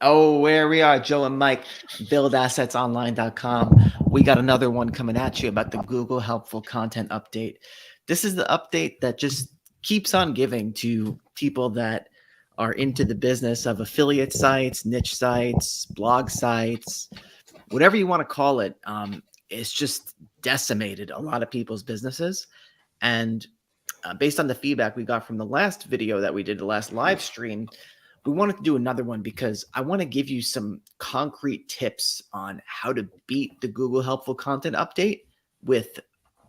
Oh, where we are, Joe and Mike, buildassetsonline.com. We got another one coming at you about the Google Helpful Content Update. This is the update that just keeps on giving to people that are into the business of affiliate sites, niche sites, blog sites, whatever you want to call it. It's just decimated a lot of people's businesses. And based on the feedback we got from the last video that we did, the last live stream, we wanted to do another one because I want to give you some concrete tips on how to beat the Google Helpful Content Update with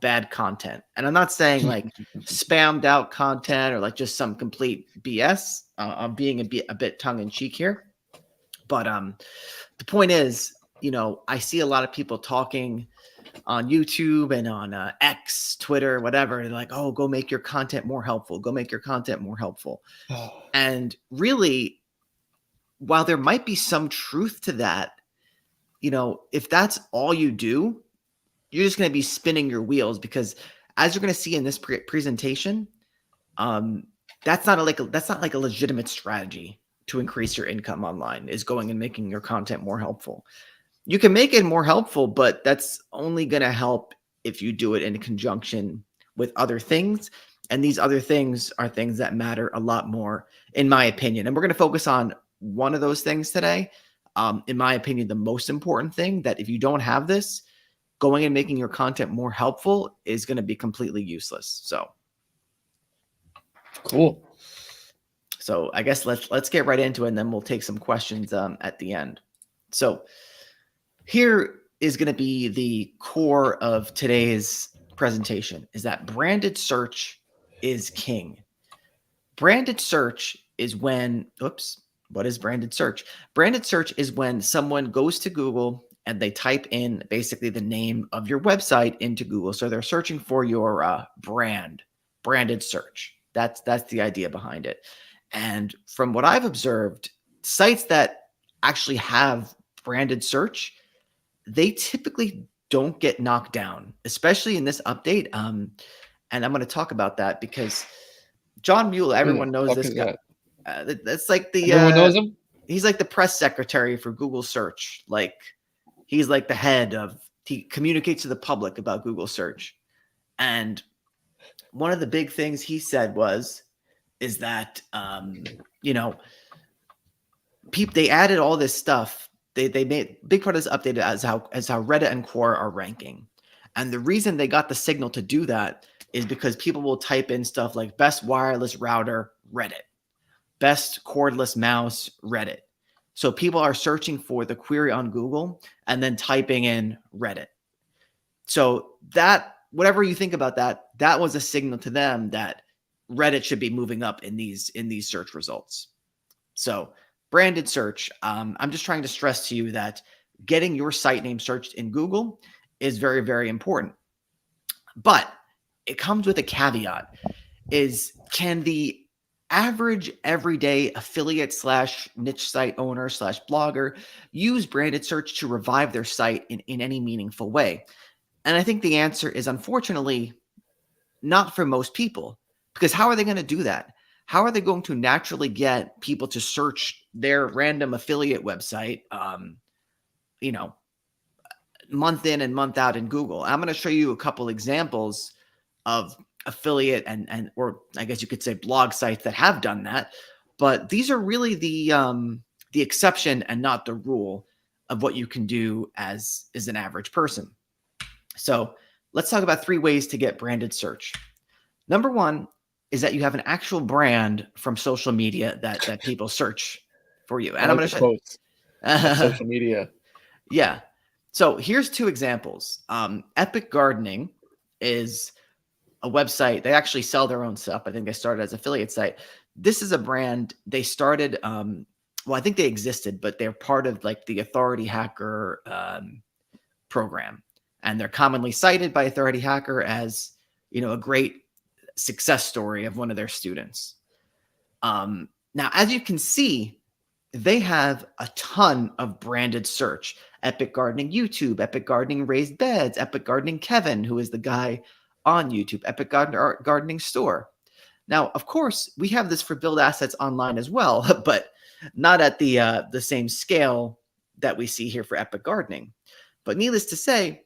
bad content. And I'm not saying like spammed out content or like just some complete BS. I'm being a bit tongue in cheek here. But the point is, I see a lot of people talking on YouTube and on X, Twitter, whatever. They're like, oh, go make your content more helpful. Go make your content more helpful. And really, while there might be some truth to that, if that's all you do, you're just going to be spinning your wheels, because as you're going to see in this presentation, that's not like a legitimate strategy to increase your income online, is going and making your content more helpful. You can make it more helpful, but that's only going to help if you do it in conjunction with other things. And these other things are things that matter a lot more, in my opinion. And we're going to focus on one of those things today. In my opinion, the most important thing, that if you don't have this, going and making your content more helpful is going to be completely useless. So cool. So I guess let's get right into it, and then we'll take some questions at the end. So here is going to be the core of today's presentation, is that branded search is king. Branded search is when, what is branded search? Branded search is when someone goes to Google and they type in basically the name of your website into Google. So they're searching for your branded search. That's the idea behind it. And from what I've observed, sites that actually have branded search, they typically don't get knocked down, especially in this update. And I'm going to talk about that because John Mueller, everyone knows this guy. That's like everyone knows him. He's like the press secretary for Google search. Like, he's like the head of, he communicates to the public about Google search. And one of the big things he said is that, they added all this stuff. They made big part of this update as how Reddit and Quora are ranking. And the reason they got the signal to do that is because people will type in stuff like best wireless router, Reddit, best cordless mouse, Reddit. So people are searching for the query on Google and then typing in Reddit. So that, whatever you think about that, that was a signal to them that Reddit should be moving up in these search results. So branded search, I'm just trying to stress to you that getting your site name searched in Google is very, very important. But it comes with a caveat, is can the average everyday affiliate / niche site owner / blogger use branded search to revive their site in any meaningful way? And I think the answer is, unfortunately, not for most people, because how are they going to do that? How are they going to naturally get people to search their random affiliate website, month in and month out in Google? I'm going to show you a couple examples of affiliate and or I guess you could say blog sites that have done that, but these are really the exception and not the rule of what you can do as an average person. So let's talk about 3 ways to get branded search. Number 1 is that you have an actual brand from social media that people search for you. And I'm going to show social media. Yeah. So here's 2 examples. Epic Gardening is a website. They actually sell their own stuff. I think they started as an affiliate site. This is a brand. They started, I think they existed, but they're part of like the Authority Hacker program. And they're commonly cited by Authority Hacker as, a great success story of one of their students. Now, as you can see, they have a ton of branded search. Epic Gardening YouTube, Epic Gardening Raised Beds, Epic Gardening Kevin, who is the guy on YouTube, Epic Gardening Store. Now, of course, we have this for Build Assets Online as well, but not at the same scale that we see here for Epic Gardening. But needless to say,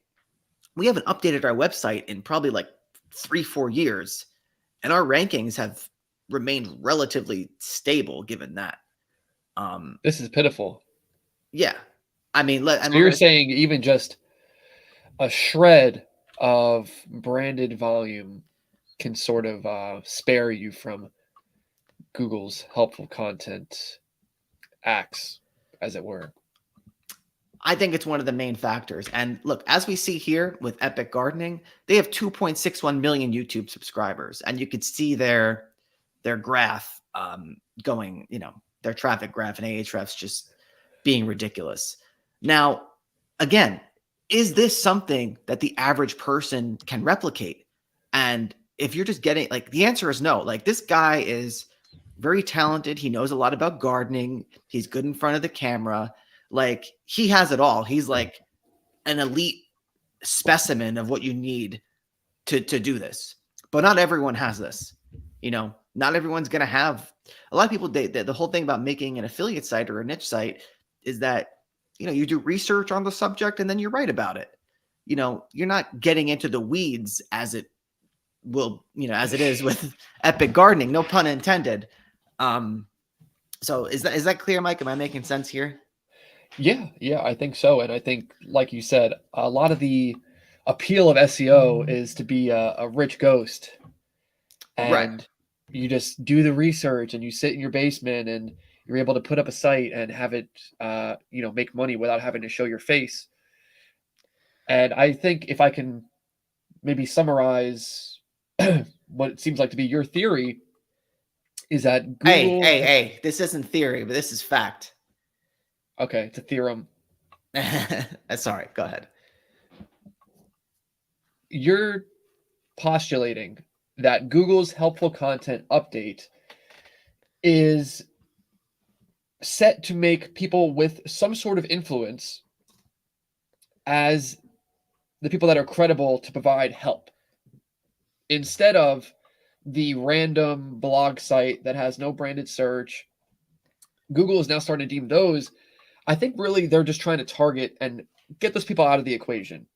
we haven't updated our website in probably like 3-4 years, and our rankings have remained relatively stable given that. This is pitiful. Yeah, I mean, So you're saying even just a shred of branded volume can sort of spare you from Google's helpful content acts, as it were. I think it's one of the main factors. And look, as we see here with Epic Gardening, they have 2.61 million YouTube subscribers, and you could see their graph going, their traffic graph and Ahrefs just being ridiculous. Now, again, is this something that the average person can replicate? And if you're just getting, like, the answer is no. Like, this guy is very talented. He knows a lot about gardening. He's good in front of the camera. Like, he has it all. He's like an elite specimen of what you need to do this. But not everyone has this. Not everyone's going to have. A lot of people, the whole thing about making an affiliate site or a niche site is that, you do research on the subject and then you write about it. You're not getting into the weeds as it is with Epic Gardening, no pun intended. So is that clear, Mike? Am I making sense here? Yeah, I think so. And I think, like you said, a lot of the appeal of SEO is to be a rich ghost. And right. You just do the research and you sit in your basement and you're able to put up a site and have it, make money without having to show your face. And I think if I can maybe summarize what it seems like to be your theory is that Google... Hey, this isn't theory, but this is fact. Okay, it's a theorem. Sorry, go ahead. You're postulating that Google's helpful content update is set to make people with some sort of influence as the people that are credible to provide help, instead of the random blog site that has no branded search. Google is now starting to deem those. I think really they're just trying to target and get those people out of the equation.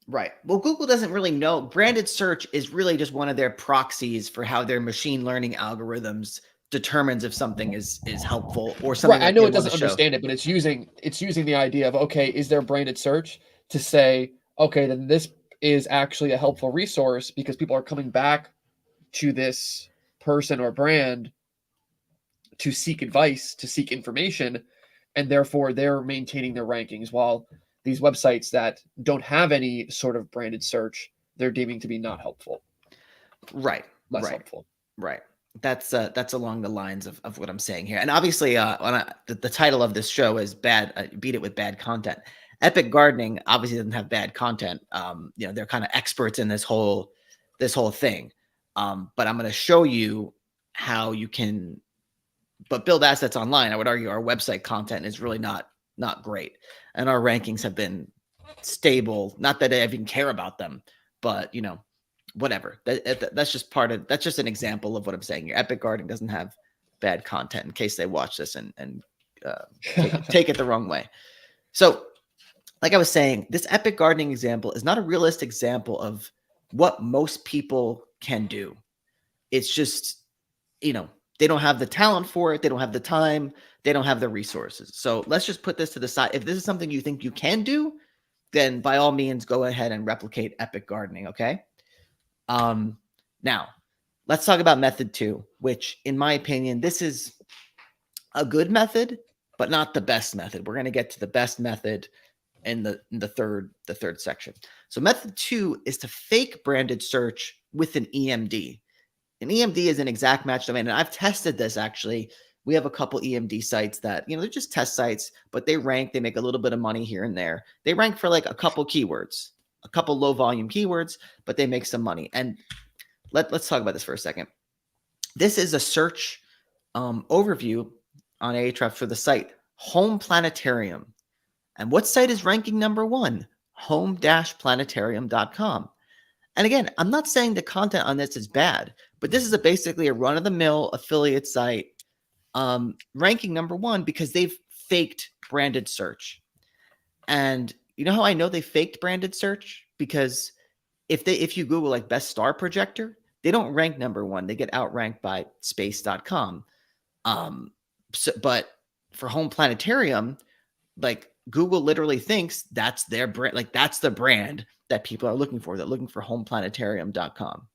Right. Well, Google doesn't really know. Branded search is really just one of their proxies for how their machine learning algorithms determines if something is helpful or something. Right. I know it doesn't understand it, but it's using the idea of, okay, is there branded search to say, okay, then this is actually a helpful resource because people are coming back to this person or brand to seek advice, to seek information, and therefore they're maintaining their rankings, while these websites that don't have any sort of branded search, they're deeming to be not helpful. Right. Less helpful. Right. That's along the lines of what I'm saying here. And obviously, the title of this show is Beat It with Bad Content. Epic Gardening obviously doesn't have bad content. They're kind of experts in this whole thing. But I'm going to show you how you can, but build assets online. I would argue our website content is really not great, and our rankings have been stable. Not that I even care about them, but whatever. That's just that's just an example of what I'm saying here. Epic Gardening doesn't have bad content, in case they watch this and take it the wrong way. So, like I was saying, this Epic Gardening example is not a realistic example of what most people can do. It's just, they don't have the talent for it. They don't have the time. They don't have the resources. So let's just put this to the side. If this is something you think you can do, then by all means, go ahead and replicate Epic Gardening. Okay. Now let's talk about method 2, which in my opinion, this is a good method, but not the best method. We're going to get to the best method in the third section. So method 2 is to fake branded search with an EMD. An EMD is an exact match domain. And I've tested this actually. We have a couple EMD sites that, they're just test sites, but they rank, they make a little bit of money here and there. They rank for like a couple keywords, a couple low volume keywords, but they make some money. And let's talk about this for a second. This is a search overview on Ahrefs for the site Home Planetarium. And what site is ranking number 1? home-planetarium.com. And again, I'm not saying the content on this is bad, but this is basically a run-of-the-mill affiliate site ranking number one because they've faked branded search. And you know how I know they faked branded search? Because if you Google like best star projector, they don't rank number one. They get outranked by space.com. But for home planetarium, like Google literally thinks that's their brand, like that's the brand that people are looking for. They're looking for homeplanetarium.com.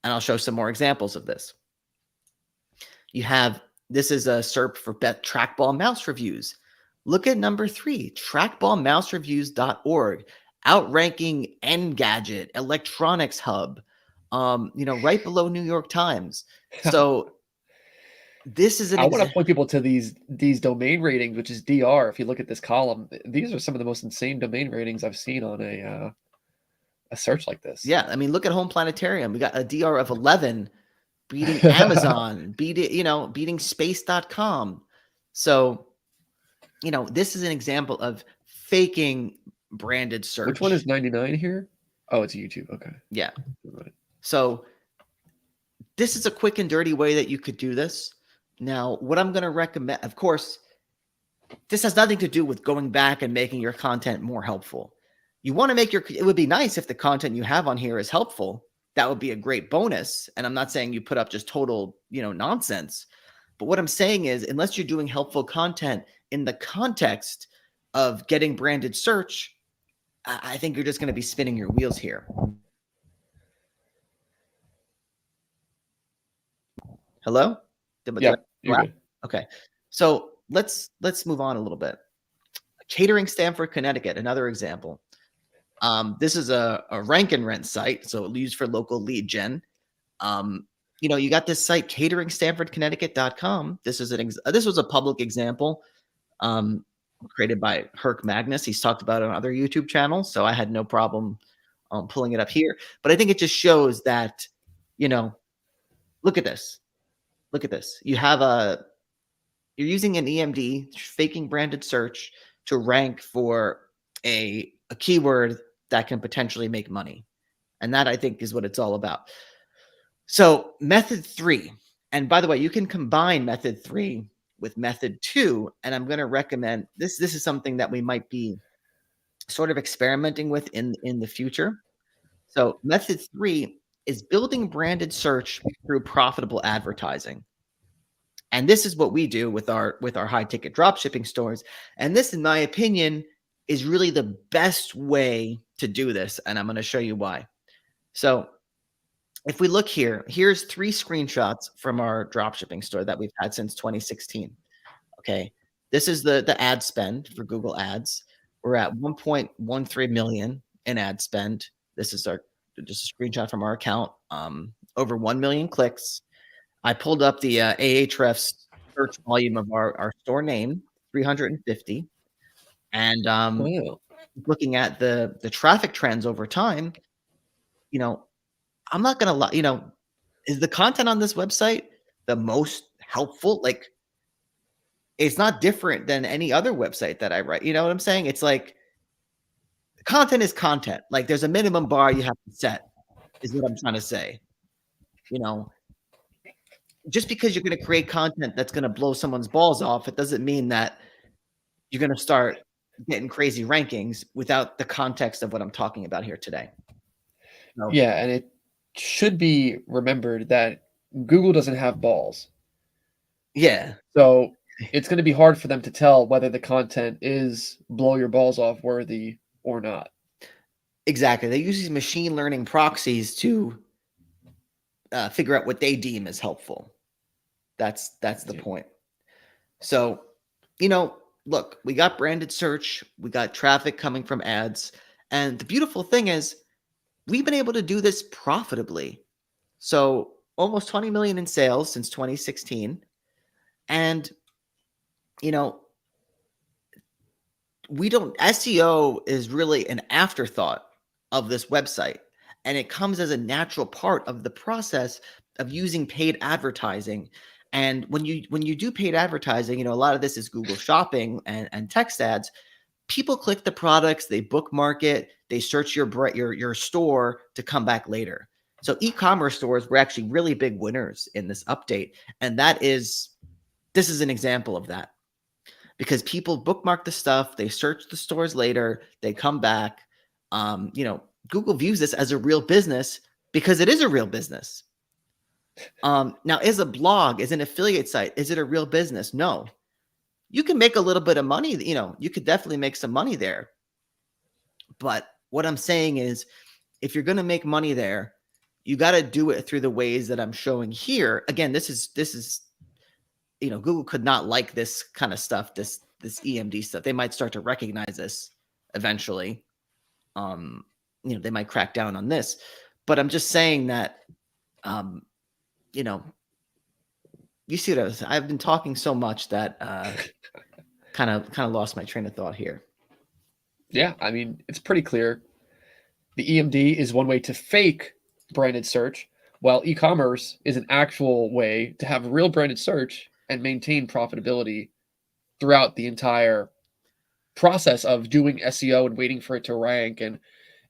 And I'll show some more examples of this. You have, this is a SERP for trackball mouse reviews. Look at number 3, trackballmousereviews.org, outranking Engadget, Electronics Hub, right below New York Times. So this is an I want to point people to these domain ratings, which is DR. If you look at this column, these are some of the most insane domain ratings I've seen on a search like this. Yeah, I mean, look at Home Planetarium. We got a DR of 11, beating Amazon, beating space.com. So, this is an example of faking branded search. Which one is 99 here? Oh, it's YouTube. Okay. Yeah. Right. So this is a quick and dirty way that you could do this. Now, what I'm going to recommend, of course, this has nothing to do with going back and making your content more helpful. You want to make it would be nice if the content you have on here is helpful. That would be a great bonus. And I'm not saying you put up just total, nonsense. But what I'm saying is, unless you're doing helpful content in the context of getting branded search, I think you're just going to be spinning your wheels here. Hello? Yeah, you're good. Okay. So let's move on a little bit. Catering Stamford, Connecticut, another example. This is a rank and rent site, so it's used for local lead gen. You got this site, cateringstanfordconnecticut.com. This was a public example created by Herc Magnus. He's talked about it on other YouTube channels, so I had no problem pulling it up here. But I think it just shows that, look at this. Look at this. You're using an EMD, faking branded search, to rank for a keyword that can potentially make money. And that, I think, is what it's all about. So method 3, and by the way, you can combine method 3 with method 2, and I'm going to recommend this. This is something that we might be sort of experimenting with in the future. So method 3 is building branded search through profitable advertising. And this is what we do with our high ticket drop shipping stores. And this, in my opinion, is really the best way to do this. And I'm going to show you why. So if we look here, here's 3 screenshots from our drop shipping store that we've had since 2016. Okay. This is the ad spend for Google Ads. We're at 1.13 million in ad spend. This is just a screenshot from our account. Over 1 million clicks. I pulled up the Ahrefs search volume of our store name, 350. And Wow. Looking at the traffic trends over time, I'm not going to lie, is the content on this website the most helpful? Like, it's not different than any other website that I write. You know what I'm saying? It's like, content is content. Like, there's a minimum bar you have to set, is what I'm trying to say. Just because you're going to create content that's going to blow someone's balls off, it doesn't mean that you're going to start getting crazy rankings without the context of what I'm talking about here today. So, yeah, and it should be remembered that Google doesn't have balls. Yeah. So it's going to be hard for them to tell whether the content is blow your balls off worthy or not. Exactly. They use these machine learning proxies to figure out what they deem as helpful. That's the point. So, look, we got branded search, we got traffic coming from ads, and the beautiful thing is we've been able to do this profitably. So almost 20 million in sales since 2016. And, SEO is really an afterthought of this website. And it comes as a natural part of the process of using paid advertising. And when you do paid advertising, a lot of this is Google Shopping and text ads. People click the products, they bookmark it, they search your store to come back later. So e-commerce stores were actually really big winners in this update. And this is an example of that, because people bookmark the stuff, they search the stores later, they come back. Google views this as a real business because it is a real business. Now, is a blog, is an affiliate site, is it a real business? No. You can make a little bit of money. You could definitely make some money there. But what I'm saying is, if you're going to make money there, you got to do it through the ways that I'm showing here. Again, this is Google could not like this kind of stuff, this EMD stuff. They might start to recognize this eventually. They might crack down on this. But I'm just saying that, you see what I've been talking so much that kind of lost my train of thought here. Yeah, I mean, it's pretty clear. The EMD is one way to fake branded search, while e-commerce is an actual way to have real branded search and maintain profitability throughout the entire process of doing SEO and waiting for it to rank and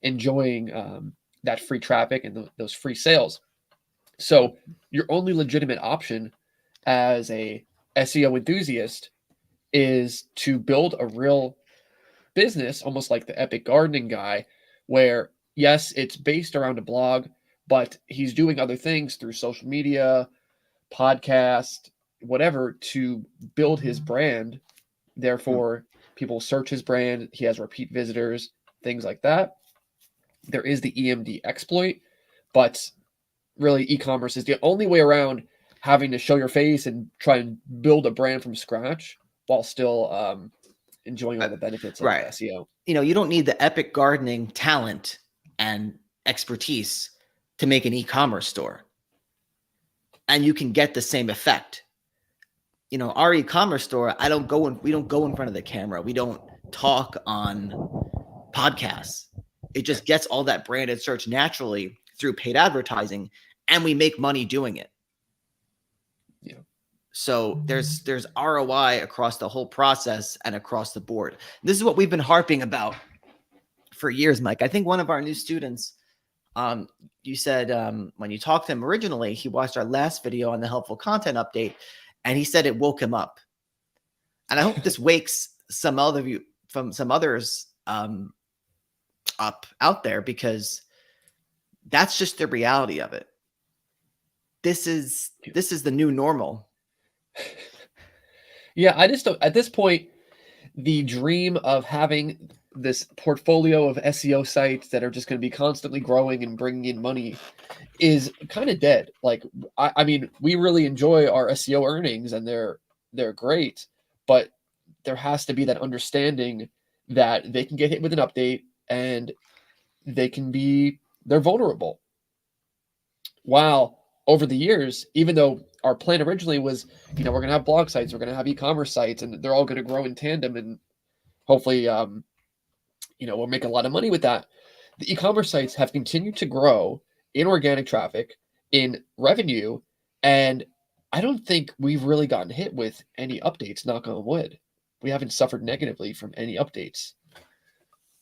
enjoying that free traffic and those free sales. So your only legitimate option as a SEO enthusiast is to build a real business, almost like the Epic Gardening guy, where yes, it's based around a blog, but he's doing other things through social media, podcast, whatever, to build his brand. Therefore, people search his brand. He has repeat visitors, things like that. There is the EMD exploit, but really e-commerce is the only way around having to show your face and try and build a brand from scratch while still enjoying all the benefits of right. SEO. You don't need the Epic Gardening talent and expertise to make an e-commerce store. And you can get the same effect. Our e-commerce store, we don't go in front of the camera. We don't talk on podcasts. It just gets all that branded search naturally through paid advertising, and we make money doing it. Yeah. So there's ROI across the whole process and across the board. This is what we've been harping about for years, Mike. I think one of our new students, you said when you talked to him originally, he watched our last video on the helpful content update, and he said it woke him up. And I hope this wakes some others up out there, because that's just the reality of it. This is the new normal. Yeah, I just don't, at this point, the dream of having this portfolio of SEO sites that are just going to be constantly growing and bringing in money is kind of dead. Like, I mean, we really enjoy our SEO earnings and they're great, but there has to be that understanding that they can get hit with an update and they're vulnerable. While over the years, even though our plan originally was, we're going to have blog sites, we're going to have e-commerce sites, and they're all going to grow in tandem, and hopefully, we'll make a lot of money with that. The e-commerce sites have continued to grow in organic traffic, in revenue, and I don't think we've really gotten hit with any updates, knock on wood. We haven't suffered negatively from any updates.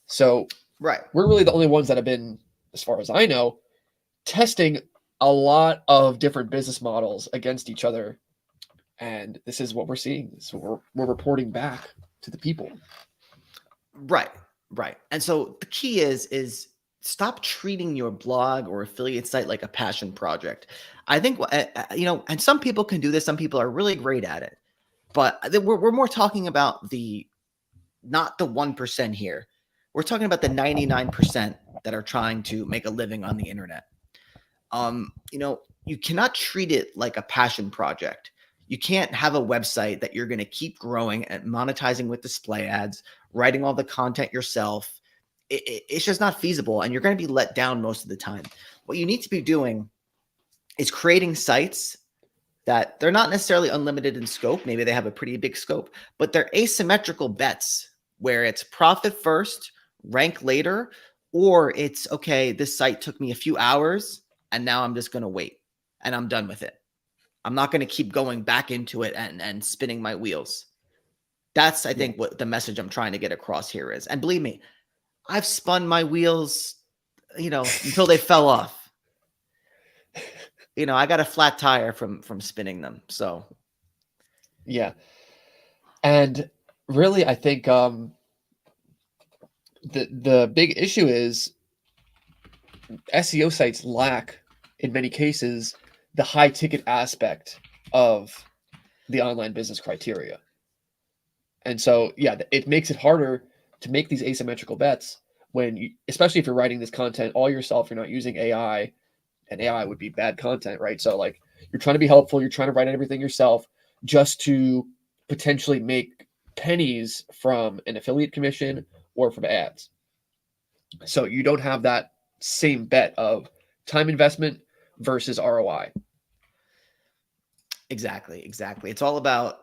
So right, we're really the only ones that have been, as far as I know, testing a lot of different business models against each other. And this is what we're seeing. So we're reporting back to the people. Right. And so the key is stop treating your blog or affiliate site like a passion project. I think, and some people can do this. Some people are really great at it, but we're more talking about not the 1% here. We're talking about the 99% that are trying to make a living on the internet. You cannot treat it like a passion project. You can't have a website that you're going to keep growing and monetizing with display ads, writing all the content yourself. It's just not feasible, and you're going to be let down most of the time. What you need to be doing is creating sites that they're not necessarily unlimited in scope. Maybe they have a pretty big scope, but they're asymmetrical bets where it's profit first, rank later, or it's, okay, this site took me a few hours and now I'm just going to wait and I'm done with it. I'm not going to keep going back into it and spinning my wheels. That's, I think, what the message I'm trying to get across here is. And believe me, I've spun my wheels, until they fell off. I got a flat tire from spinning them. So Yeah. And really, I think the big issue is SEO sites lack, in many cases, the high ticket aspect of the online business criteria. And so, yeah, it makes it harder to make these asymmetrical bets when you, especially if you're writing this content all yourself, you're not using AI, and AI would be bad content, right? So, like, you're trying to be helpful, you're trying to write everything yourself just to potentially make pennies from an affiliate commission or from ads. So, you don't have that same bet of time investment versus ROI. exactly, exactly. It's all about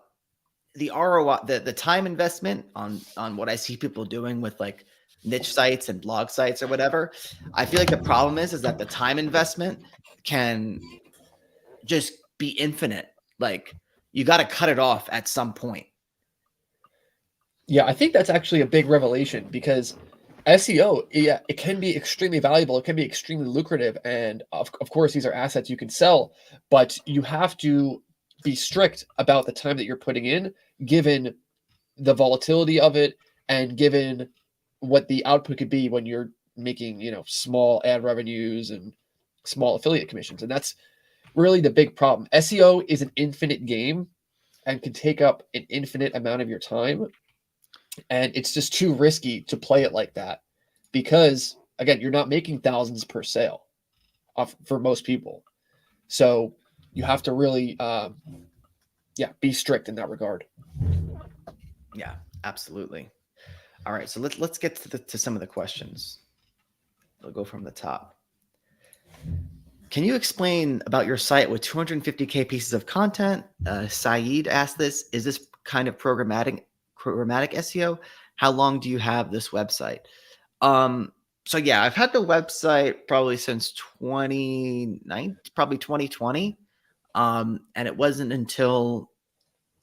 the ROI, the time investment on what I see people doing with like niche sites and blog sites or whatever. I feel like the problem is that the time investment can just be infinite. Like you got to cut it off at some point. Yeah, I think that's actually a big revelation because SEO, yeah, it can be extremely valuable. It can be extremely lucrative. And of course, these are assets you can sell, but you have to be strict about the time that you're putting in, given the volatility of it and given what the output could be when you're making, small ad revenues and small affiliate commissions. And that's really the big problem. SEO is an infinite game and can take up an infinite amount of your time, and it's just too risky to play it like that because, again, you're not making thousands per sale for most people. So you have to really, be strict in that regard. Yeah, absolutely. All right, so let's get to some of the questions. We'll go from the top. Can you explain about your site with 250K pieces of content? Saeed asked this. Is this kind of programmatic SEO? How long do you have this website? Um, so yeah, I've had the website probably since 2019, probably 2020. And it wasn't until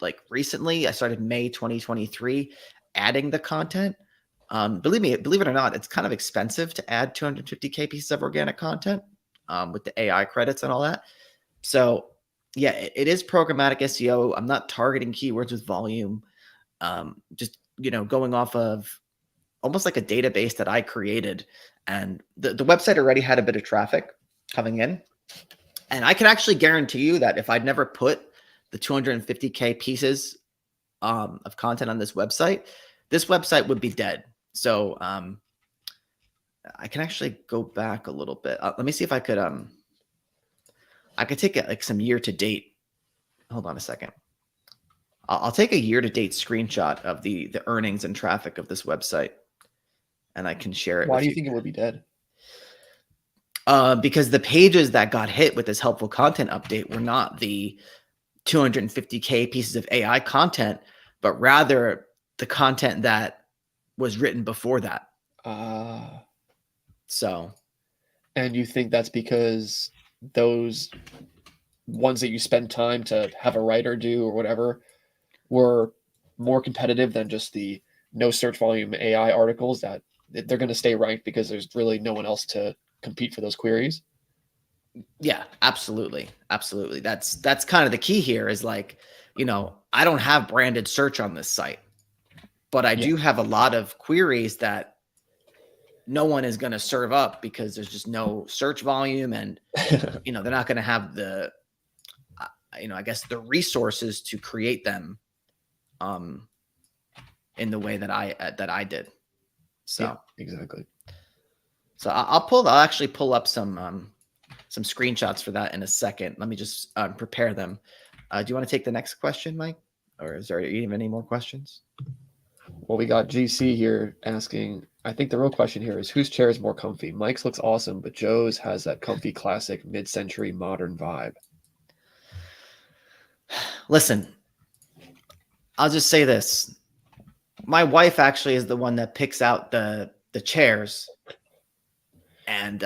like recently, I started May 2023 adding the content. Believe it or not, it's kind of expensive to add 250K pieces of organic content with the AI credits and all that. So yeah, it is programmatic SEO. I'm not targeting keywords with volume. Just going off of almost like a database that I created, and the website already had a bit of traffic coming in. And I can actually guarantee you that if I'd never put the 250K pieces of content on this website would be dead. So I can actually go back a little bit. Let me see if I could take like some year to date. Hold on a second. I'll take a year to date screenshot of the earnings and traffic of this website, and I can share it. Why with do you think it would be dead? Because the pages that got hit with this helpful content update were not the 250K pieces of AI content, but rather the content that was written before that. So, And you think that's because those ones that you spend time to have a writer do or whatever were more competitive than just the no search volume AI articles that they're going to stay ranked because there's really no one else to compete for those queries? yeah, absolutely. Absolutely. That's kind of the key here is like, I don't have branded search on this site, but I do have a lot of queries that no one is going to serve up because there's just no search volume, and they're not going to have the I guess the resources to create them in the way that I did. So yeah, exactly. So I'll actually pull up some screenshots for that in a second. Let me just prepare them. Do you want to take the next question, Mike? Or is there even any more questions? Well, we got GC here asking, I think the real question here is whose chair is more comfy? Mike's looks awesome, but Joe's has that comfy classic mid-century modern vibe. Listen, I'll just say this. My wife actually is the one that picks out the chairs. And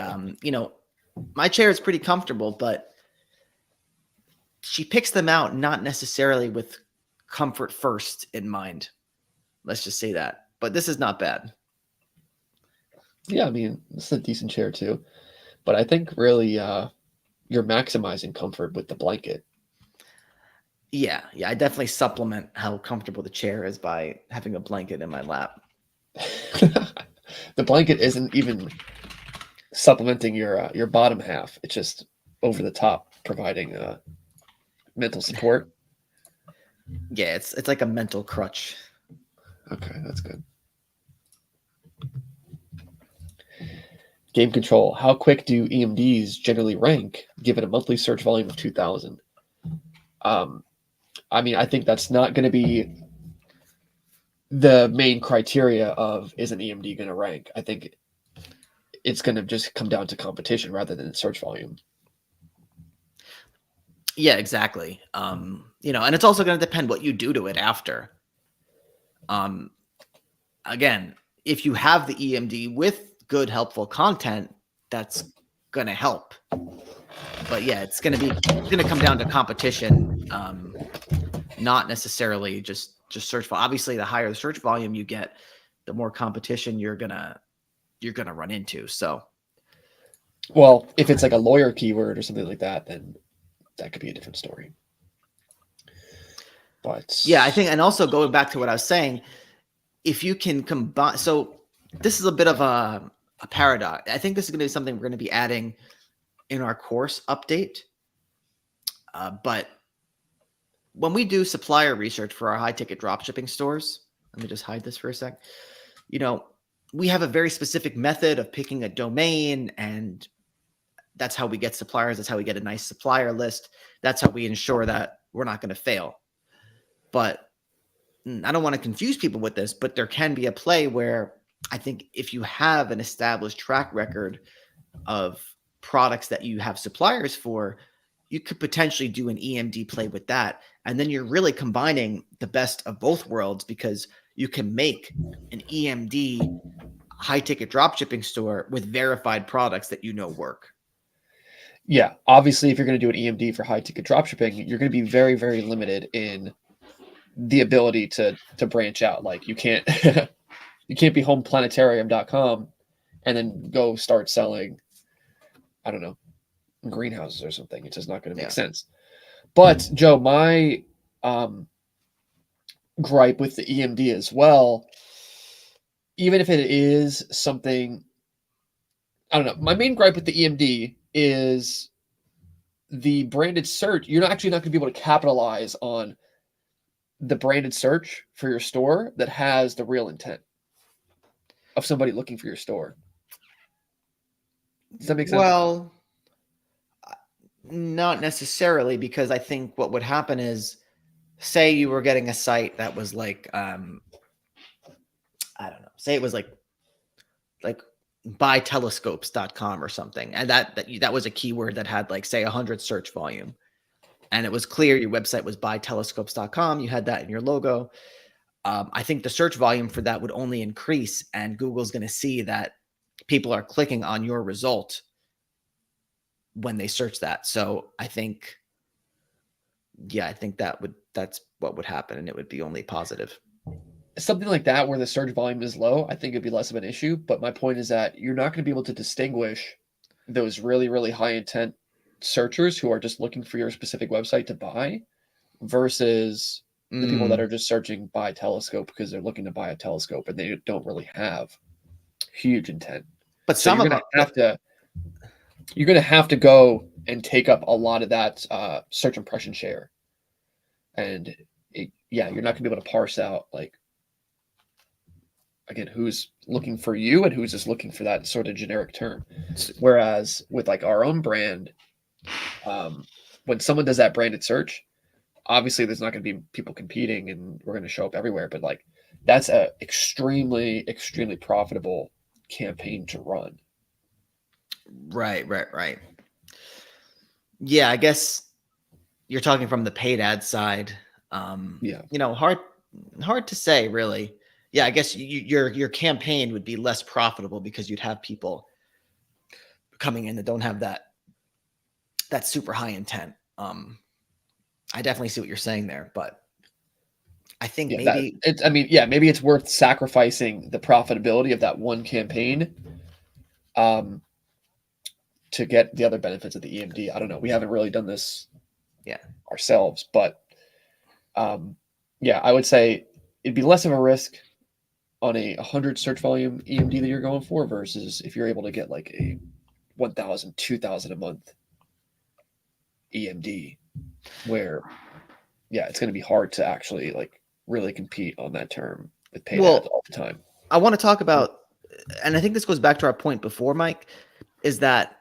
my chair is pretty comfortable, but she picks them out not necessarily with comfort first in mind. Let's just say that. But this is not bad. Yeah, I mean, this is a decent chair too. But I think really you're maximizing comfort with the blanket. Yeah, I definitely supplement how comfortable the chair is by having a blanket in my lap. The blanket isn't even supplementing your bottom half. It's just over the top, providing mental support. Yeah, it's like a mental crutch. Okay, that's good. Game control. How quick do EMDs generally rank given a monthly search volume of 2,000? I mean, I think that's not going to be the main criteria of is an EMD going to rank. I think it's going to just come down to competition rather than search volume. Yeah, exactly. And it's also going to depend what you do to it after. Again, if you have the EMD with good, helpful content, that's going to help. But yeah, it's going to come down to competition, not necessarily just search volume. Obviously, the higher the search volume you get, the more competition you're gonna run into. So, well, if it's like a lawyer keyword or something like that, then that could be a different story. But yeah, I think, and also going back to what I was saying, if you can combine, so this is a bit of a paradox. I think this is going to be something we're going to be adding in our course update. But when we do supplier research for our high ticket dropshipping stores, let me just hide this for a sec. We have a very specific method of picking a domain, and that's how we get suppliers. That's how we get a nice supplier list. That's how we ensure that we're not going to fail. But I don't want to confuse people with this, but there can be a play where I think if you have an established track record of products that you have suppliers for, you could potentially do an EMD play with that. And then you're really combining the best of both worlds, because you can make an EMD high ticket dropshipping store with verified products that work. Yeah, obviously, if you're going to do an EMD for high ticket dropshipping, you're going to be very, very limited in the ability to branch out. Like you can't you can't be homeplanetarium.com and then go start selling, I don't know, greenhouses or something. It's just not going to make sense. But Joe, my gripe with the EMD as well, even if it is something, I don't know, my main gripe with the EMD is the branded search. You're actually not going to be able to capitalize on the branded search for your store that has the real intent of somebody looking for your store. Does that make sense? Well, not necessarily, because I think what would happen is, say you were getting a site that was like, I don't know, say it was like buytelescopes.com or something, and that was a keyword that had, like, say 100 search volume, and it was clear your website was buytelescopes.com. You had that in your logo. I think the search volume for that would only increase, and Google's going to see that people are clicking on your result when they search that. So I think that's what would happen, and it would be only positive. Something like that where the search volume is low, I think it'd be less of an issue. But my point is that you're not going to be able to distinguish those really, really high intent searchers who are just looking for your specific website to buy versus the people that are just searching buy telescope because they're looking to buy a telescope and they don't really have huge intent. But so you're going to have to go and take up a lot of that search impression share. And you're not going to be able to parse out, like, again, who's looking for you and who's just looking for that sort of generic term. Whereas with like our own brand, when someone does that branded search, obviously there's not going to be people competing and we're going to show up everywhere, but like that's a extremely, extremely profitable campaign to run. Right. Yeah, I guess you're talking from the paid ad side. Hard to say, really. Yeah, I guess your campaign would be less profitable because you'd have people coming in that don't have that super high intent. I definitely see what you're saying there, but I think maybe it's worth sacrificing the profitability of that one campaign to get the other benefits of the EMD. I don't know. We haven't really done this Yeah. ourselves, but yeah, I would say it'd be less of a risk on a 100 search volume EMD that you're going for versus if you're able to get like a 1,000, 2,000 a month EMD, where yeah, it's going to be hard to actually like really compete on that term with paid ads all the time. I want to talk about, and I think this goes back to our point before, Mike, is that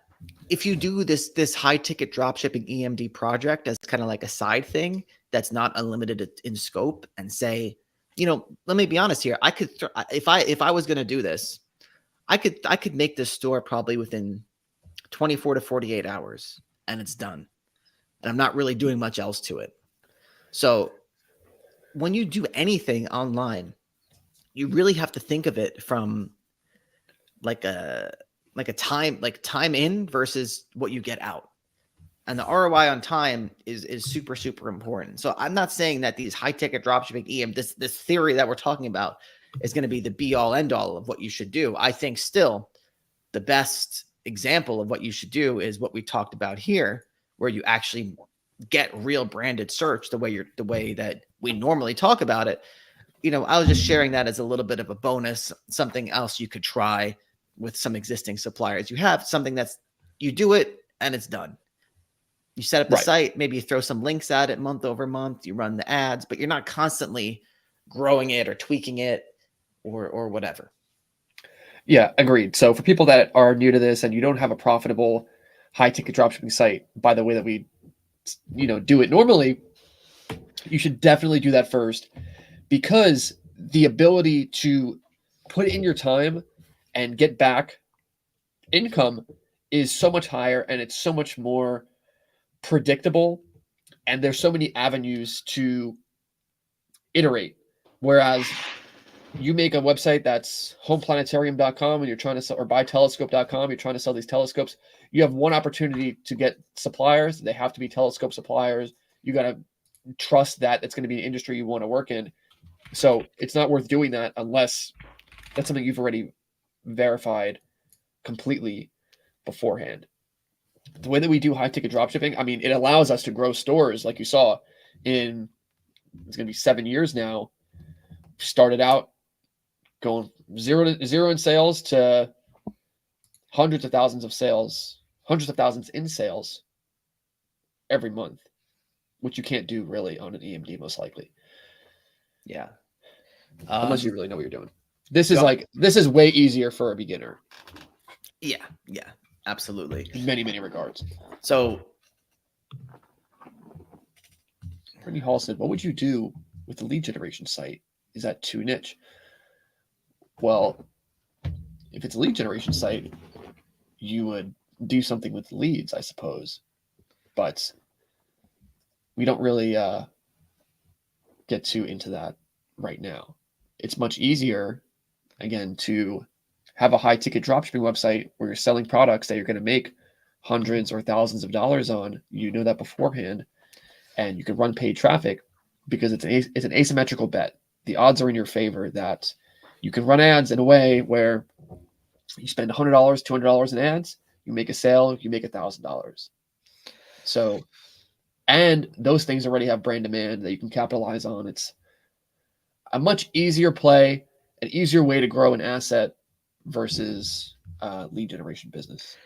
if you do this high ticket dropshipping EMD project as kind of like a side thing that's not unlimited in scope, and say, let me be honest here, I could if I was going to do this, I could make this store probably within 24 to 48 hours, and it's done, and I'm not really doing much else to it. So when you do anything online, you really have to think of it from like a time in versus what you get out. And the ROI on time is super, super important. So I'm not saying that these high ticket dropshipping this theory that we're talking about is going to be the be all end all of what you should do. I think still the best example of what you should do is what we talked about here, where you actually get real branded search the way that we normally talk about it. I was just sharing that as a little bit of a bonus, something else you could try with some existing suppliers. You have something that's, you do it and it's done. You set up the site, maybe you throw some links at it month over month, you run the ads, but you're not constantly growing it or tweaking it or whatever. Yeah, agreed. So for people that are new to this and you don't have a profitable high ticket dropshipping site by the way that we do it normally, you should definitely do that first, because the ability to put in your time and get back income is so much higher, and it's so much more predictable, and there's so many avenues to iterate. Whereas you make a website that's homeplanetarium.com and you're trying to sell, or buytelescope.com, you're trying to sell these telescopes. You have one opportunity to get suppliers. They have to be telescope suppliers. You got to trust that it's going to be an industry you want to work in. So it's not worth doing that unless that's something you've already verified completely beforehand. The way that we do high ticket dropshipping, I mean, it allows us to grow stores like you saw in, it's going to be 7 years now. Started out going zero in sales to hundreds of thousands in sales every month, which you can't do really on an EMD most likely. Yeah. Unless you really know what you're doing. This is way easier for a beginner. Yeah, absolutely. In many, many regards. So Brittany Hall said, what would you do with the lead generation site? Is that too niche? Well, if it's a lead generation site, you would do something with leads, I suppose. But we don't really get too into that right now. It's much easier, again, to have a high ticket dropshipping website where you're selling products that you're going to make hundreds or thousands of dollars on. You know that beforehand, and you can run paid traffic because it's an asymmetrical bet. The odds are in your favor that you can run ads in a way where you spend $100, $200 in ads, you make a sale, you make $1,000. So, and those things already have brand demand that you can capitalize on. It's a much easier play, an easier way to grow an asset versus lead generation business.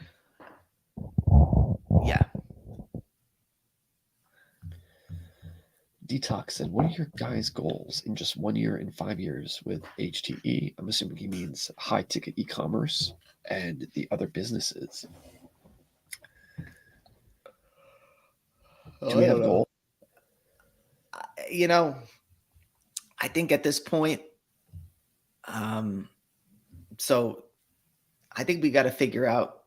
Yeah. Detox said, what are your guys' goals in just 1 year and 5 years with HTE? I'm assuming he means high ticket e-commerce and the other businesses. Do we have a goal? I think at this point, so I think we got to figure out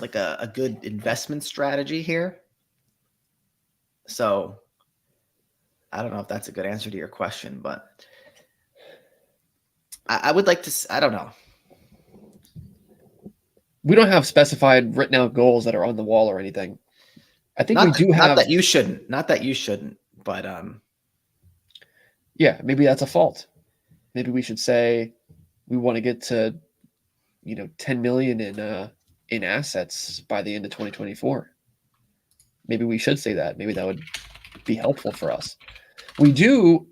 like a good investment strategy here. So I don't know if that's a good answer to your question, but I would like to, I don't know. We don't have specified written out goals that are on the wall or anything. I think we do have. Not that you shouldn't, but yeah, maybe that's a fault. Maybe we should say we want to get to 10 million in assets by the end of 2024. Maybe we should say that. Maybe that would be helpful for us. We do,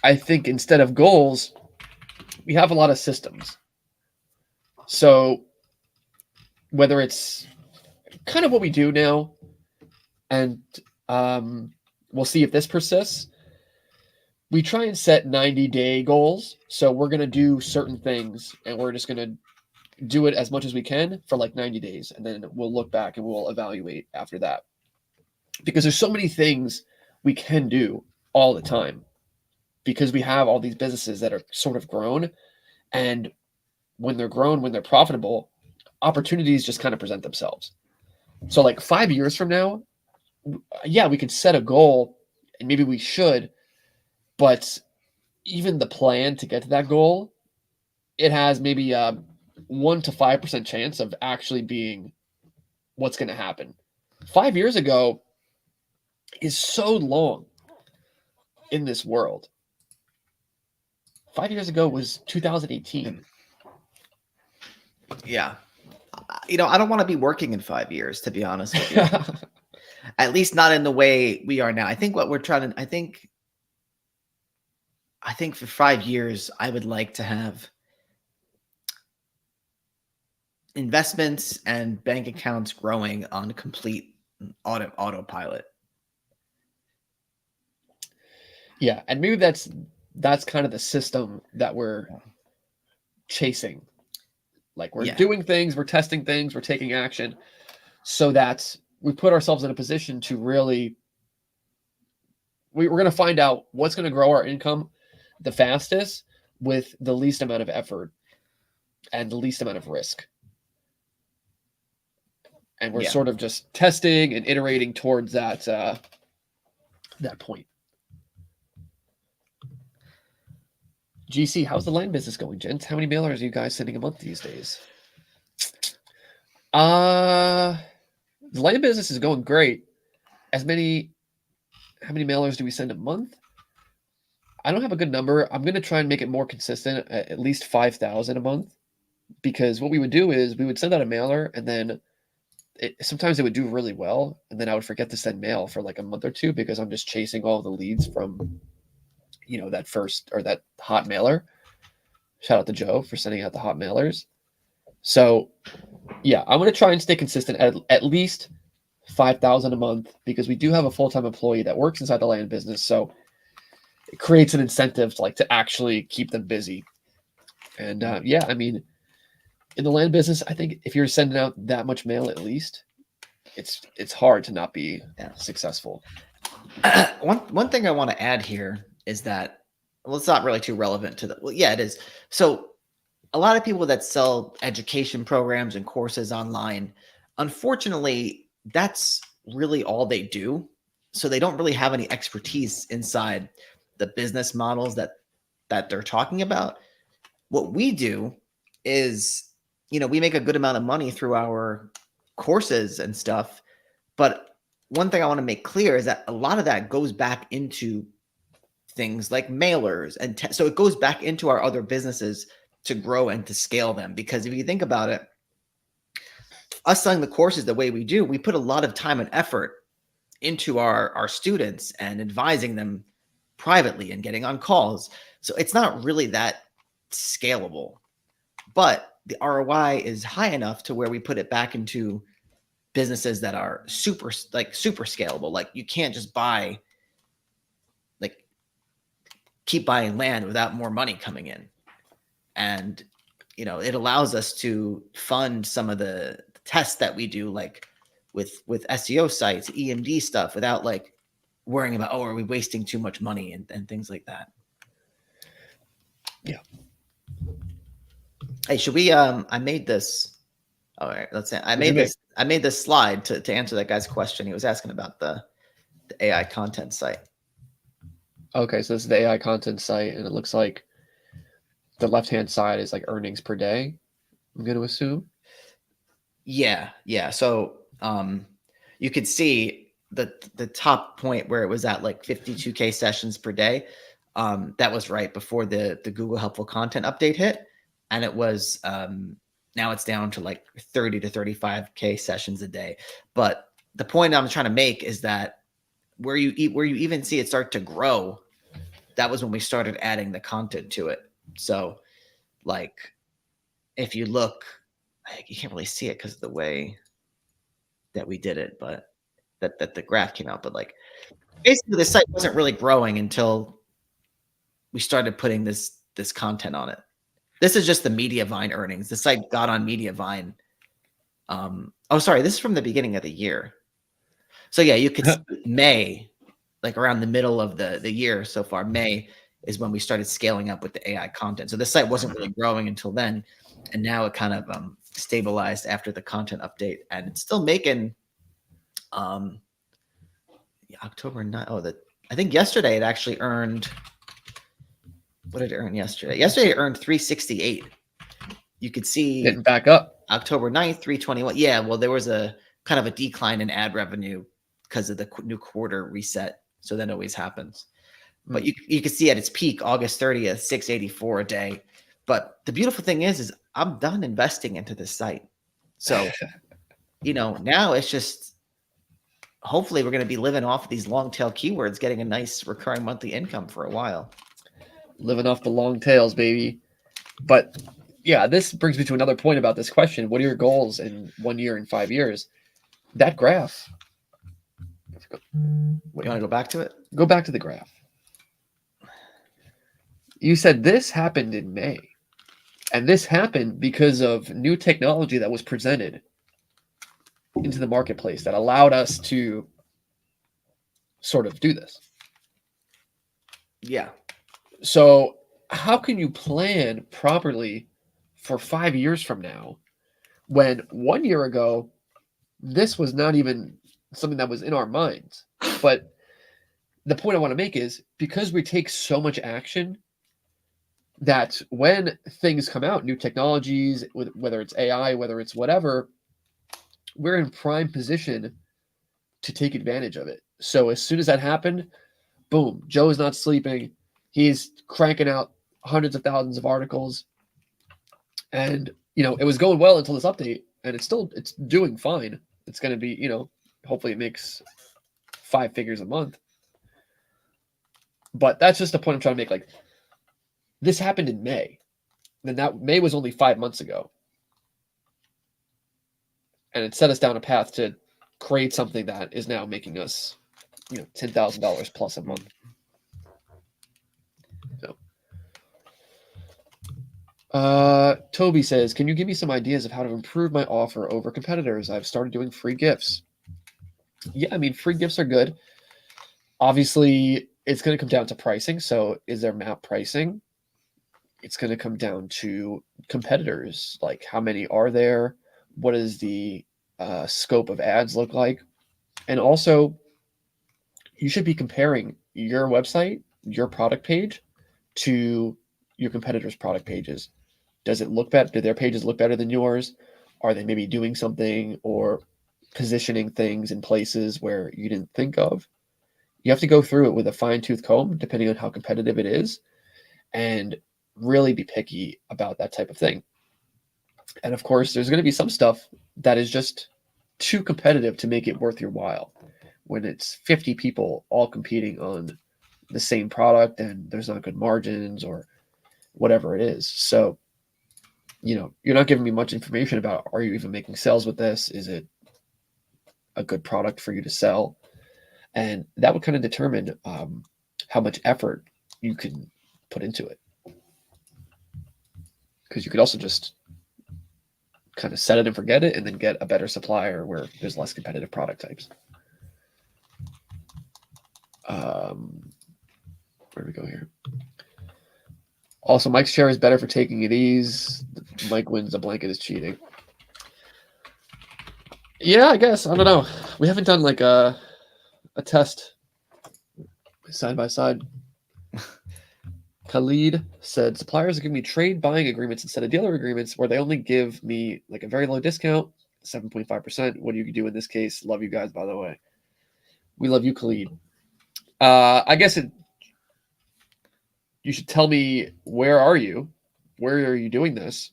I think, instead of goals, we have a lot of systems. So whether it's kind of what we do now, and we'll see if this persists. We try and set 90-day goals. So we're going to do certain things and we're just going to do it as much as we can for like 90 days. And then we'll look back and we'll evaluate after that. Because there's so many things we can do all the time because we have all these businesses that are sort of grown. And when they're grown, when they're profitable, opportunities just kind of present themselves. So like 5 years from now, yeah, we could set a goal and maybe we should, but even the plan to get to that goal, it has maybe a 1 to 5% chance of actually being what's going to happen. 5 years ago is so long in this world. 5 years ago was 2018. Yeah. I don't want to be working in 5 years, to be honest with you. At least not in the way we are now. I think what we're trying to, I think for 5 years, I would like to have investments and bank accounts growing on complete autopilot. Yeah, and maybe that's kind of the system that we're chasing. Like we're doing things, we're testing things, we're taking action so that we put ourselves in a position to really, we're going to find out what's going to grow our income the fastest with the least amount of effort and the least amount of risk. And we're sort of just testing and iterating towards that point. GC, how's the land business going, gents? How many mailers are you guys sending a month these days? The land business is going great. How many mailers do we send a month? I don't have a good number. I'm going to try and make it more consistent, at least 5,000 a month, because what we would do is we would send out a mailer and then sometimes it would do really well. And then I would forget to send mail for like a month or two because I'm just chasing all the leads from that first or that hot mailer. Shout out to Joe for sending out the hot mailers. So yeah, I'm going to try and stay consistent at least 5,000 a month because we do have a full-time employee that works inside the land business. So it creates an incentive to actually keep them busy. And yeah, I mean, in the land business, I think if you're sending out that much mail, at least it's hard to not be successful. One thing I want to add here is that, well, it's not really too relevant to well, yeah, it is. So a lot of people that sell education programs and courses online, unfortunately, that's really all they do. So they don't really have any expertise inside the business models that they're talking about. What we do is, we make a good amount of money through our courses and stuff. But one thing I want to make clear is that a lot of that goes back into things like mailers. And so it goes back into our other businesses to grow and to scale them. Because if you think about it, us selling the courses the way we do, we put a lot of time and effort into our students and advising them privately and getting on calls. So it's not really that scalable, but the ROI is high enough to where we put it back into businesses that are super scalable. Like you can't just keep buying land without more money coming in. And, it allows us to fund some of the tests that we do, like with SEO sites, EMD stuff, without worrying about, are we wasting too much money and things like that. Yeah. Hey, should we, I made this. All right, let's say I made this slide to answer that guy's question. He was asking about the AI content site. Okay, so this is the AI content site, and it looks like the left-hand side is like earnings per day, I'm going to assume. Yeah. So you could see the top point where it was at 52K sessions per day. That was right before the Google Helpful Content update hit. And it was Now it's down to like 30 to 35K sessions a day. But the point I'm trying to make is that where you even see it start to grow, that was when we started adding the content to it. So like if you look, you can't really see it because of the way that we did it, but that the graph came out. But like basically the site wasn't really growing until we started putting this content on it. This is just the Mediavine earnings. The site got on Mediavine. Oh, sorry, this is from the beginning of the year. So yeah, you could see May, like around the middle of the year so far. May is when we started scaling up with the AI content. So the site wasn't really growing until then, and now it kind of stabilized after the content update, and it's still making October 9. I think yesterday it actually earned. What did it earn yesterday? Yesterday it earned 368. You could see Getting back up. October 9th, 321. Yeah, well, there was a kind of a decline in ad revenue because of the new quarter reset. So that always happens. But you can see at its peak, August 30th, 684 a day. But the beautiful thing is I'm done investing into this site. So, now it's just hopefully we're going to be living off of these long tail keywords, getting a nice recurring monthly income for a while. Living off the long tails, baby. But yeah, this brings me to another point about this question. What are your goals in 1 year and 5 years? That graph. You want to go back to it? Go back to the graph. You said this happened in May. And this happened because of new technology that was presented into the marketplace that allowed us to sort of do this. Yeah. So how can you plan properly for 5 years from now when 1 year ago, this was not even something that was in our minds? But the point I want to make is because we take so much action that when things come out, new technologies, whether it's AI, whether it's whatever, we're in prime position to take advantage of it. So as soon as that happened, boom, Joe's not sleeping. He's cranking out hundreds of thousands of articles. And, it was going well until this update, and it's doing fine. It's going to be, hopefully it makes 5 figures a month. But that's just the point I'm trying to make. Like, this happened in May. Then that May was only 5 months ago. And it set us down a path to create something that is now making us, $10,000 plus a month. So, Toby says, can you give me some ideas of how to improve my offer over competitors? I've started doing free gifts. Yeah, free gifts are good. Obviously, it's going to come down to pricing. So is there map pricing? It's going to come down to competitors. Like how many are there? What does the scope of ads look like? And also, you should be comparing your website, your product page, to your competitors' product pages. Does it look better? Do their pages look better than yours? Are they maybe doing something or positioning things in places where you didn't think of? You have to go through it with a fine-tooth comb, depending on how competitive it is, and really be picky about that type of thing. And of course, there's going to be some stuff that is just too competitive to make it worth your while. When it's 50 people all competing on the same product and there's not good margins or whatever it is. So, you're not giving me much information about, are you even making sales with this? Is it a good product for you to sell? And that would kind of determine how much effort you can put into it. Because you could also just kind of set it and forget it and then get a better supplier where there's less competitive product types. Where do we go here? Also, Mike's chair is better for taking it easy. Mike wins. The blanket is cheating. Yeah, I guess. I don't know. We haven't done like a test side by side. Khalid said, suppliers are giving me trade buying agreements instead of dealer agreements where they only give me like a very low discount, 7.5%. What do you do in this case? Love you guys, by the way. We love you, Khalid. I guess you should tell me, where are you? Where are you doing this?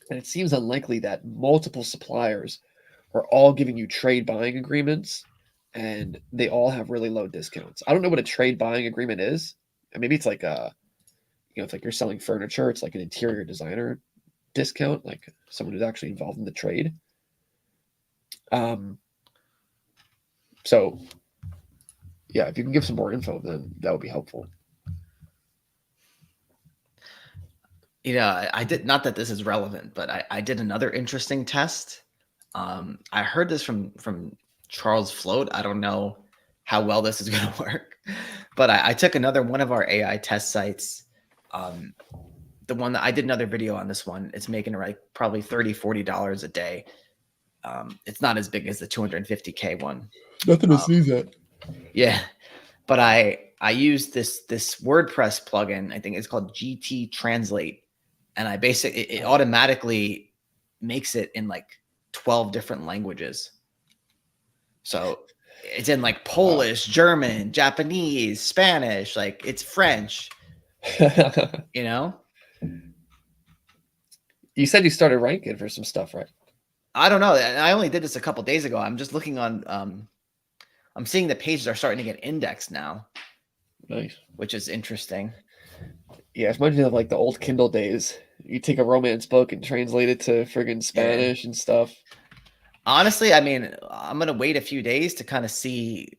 And it seems unlikely that multiple suppliers are all giving you trade buying agreements and they all have really low discounts. I don't know what a trade buying agreement is. And maybe it's like it's like you're selling furniture, it's like an interior designer discount, like someone who's actually involved in the trade. So yeah, if you can give some more info, then that would be helpful. I did, not that this is relevant, but I did another interesting test. I heard this from Charles Float. I don't know how well this is going to work, but I took another one of our AI test sites. The one that I did another video on this one, it's making like probably $30-$40 a day. It's not as big as the 250K one. Nothing to sneeze at. Yeah, but I used this WordPress plugin. I think it's called GT Translate, and I basically it automatically makes it in like 12 different languages. So it's in like Polish, German, Japanese, Spanish, like it's French. You know? You said you started ranking for some stuff, right? I don't know. I only did this a couple days ago. I'm just looking on I'm seeing the pages are starting to get indexed now. Nice. Which is interesting. Yeah, it reminds me of like the old Kindle days. You take a romance book and translate it to friggin' Spanish and stuff. Honestly, I mean, I'm gonna wait a few days to kind of see,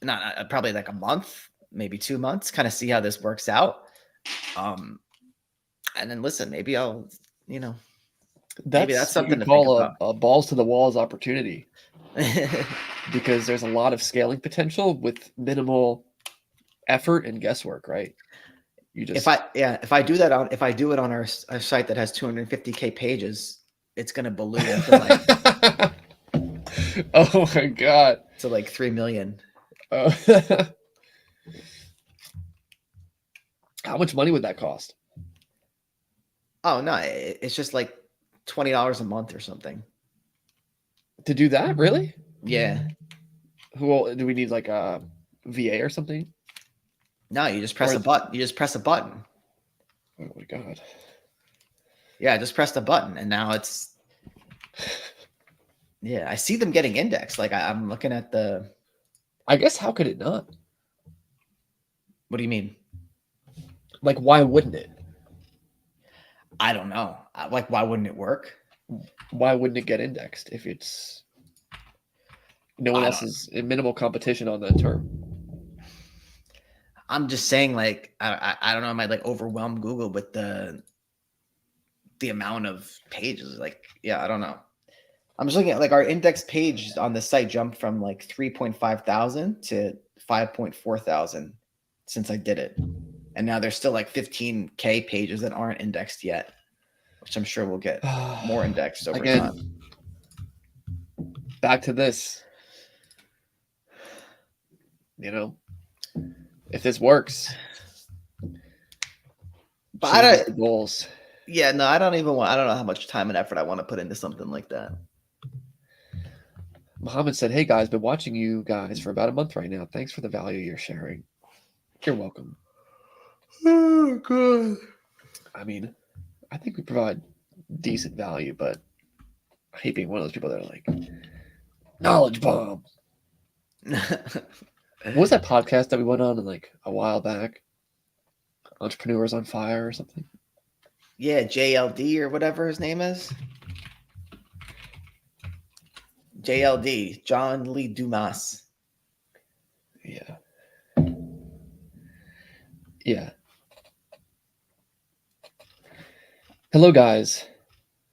not probably like a month, maybe 2 months, kind of see how this works out. And then listen, maybe I'll, maybe that's something what to you think call about. a balls to the walls opportunity. Because there's a lot of scaling potential with minimal effort and guesswork, right? You just if I do it on our site that has 250K pages, it's gonna balloon to like oh my god, to like 3 million. How much money would that cost? Oh no, it's just like $20 a month or something. To do that, really? Yeah. Who do we need, like a VA or something? No, you just press a button. You just press a button. Oh my god. Yeah, I just pressed a button and now it's yeah, I see them getting indexed. Like I'm looking at the I guess how could it not? What do you mean? Like, why wouldn't it? I don't know. Like, why wouldn't it work? Why wouldn't it get indexed if it's no one else is in minimal competition on that term? I'm just saying, like, I don't know. I might like overwhelm Google with the amount of pages. Like, yeah, I don't know. I'm just looking at like our index page on the site jumped from like 3.5 thousand to 5.4 thousand since I did it. And now there's still like 15K pages that aren't indexed yet, which I'm sure will get more indexed over time. Back to this. If this works, but I don't, the goals. Yeah, no, I don't know how much time and effort I want to put into something like that. Muhammad said, "Hey guys, been watching you guys for about a month right now. Thanks for the value you're sharing." You're welcome. Oh god. I mean, I think we provide decent value, but I hate being one of those people that are like, knowledge bomb. What was that podcast that we went on in like a while back? Entrepreneurs on Fire or something? Yeah, JLD or whatever his name is. JLD, John Lee Dumas. Yeah. Yeah. Hello, guys.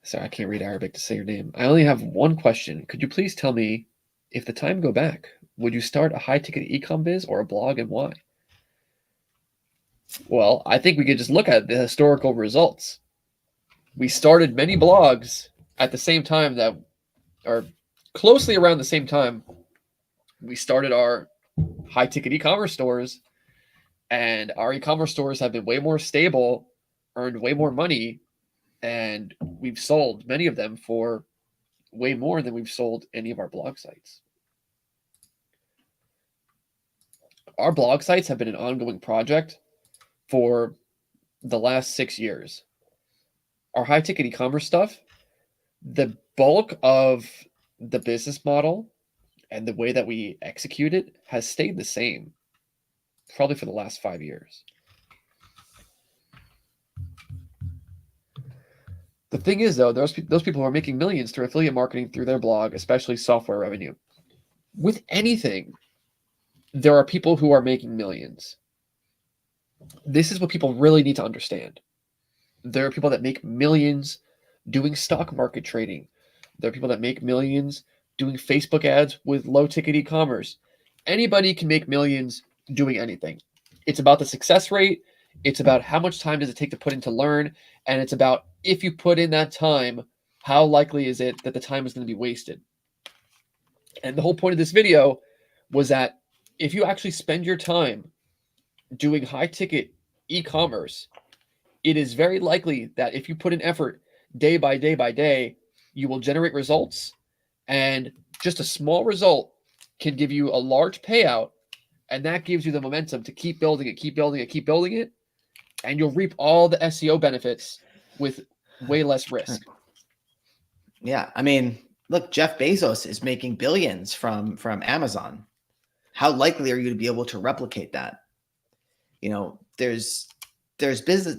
Sorry, I can't read Arabic to say your name. I only have one question. Could you please tell me, if the time go back, would you start a high-ticket e-com biz or a blog, and why? Well, I think we could just look at the historical results. We started many blogs at the same time that, or closely around the same time, we started our high-ticket e-commerce stores, and our e-commerce stores have been way more stable, earned way more money, and we've sold many of them for way more than we've sold any of our blog sites. Our blog sites have been an ongoing project for the last 6 years. our high ticket e-commerce stuff, the bulk of the business model and the way that we execute it has stayed the same probably for the last 5 years. The thing is, though, those people are making millions through affiliate marketing through their blog, especially software revenue. With anything, there are people who are making millions. This is what people really need to understand. There are people that make millions doing stock market trading. There are people that make millions doing Facebook ads with low ticket e-commerce. Anybody can make millions doing anything. It's about the success rate. It's about how much time does it take to put in to learn. And it's about if you put in that time, how likely is it that the time is going to be wasted? And the whole point of this video was that if you actually spend your time doing high ticket e-commerce, it is very likely that if you put in effort day by day by day, you will generate results. And just a small result can give you a large payout. And that gives you the momentum to keep building it, keep building it, keep building it. And you'll reap all the SEO benefits with way less risk. Yeah. I mean, look, Jeff Bezos is making billions from Amazon. How likely are you to be able to replicate that? You know, there's business,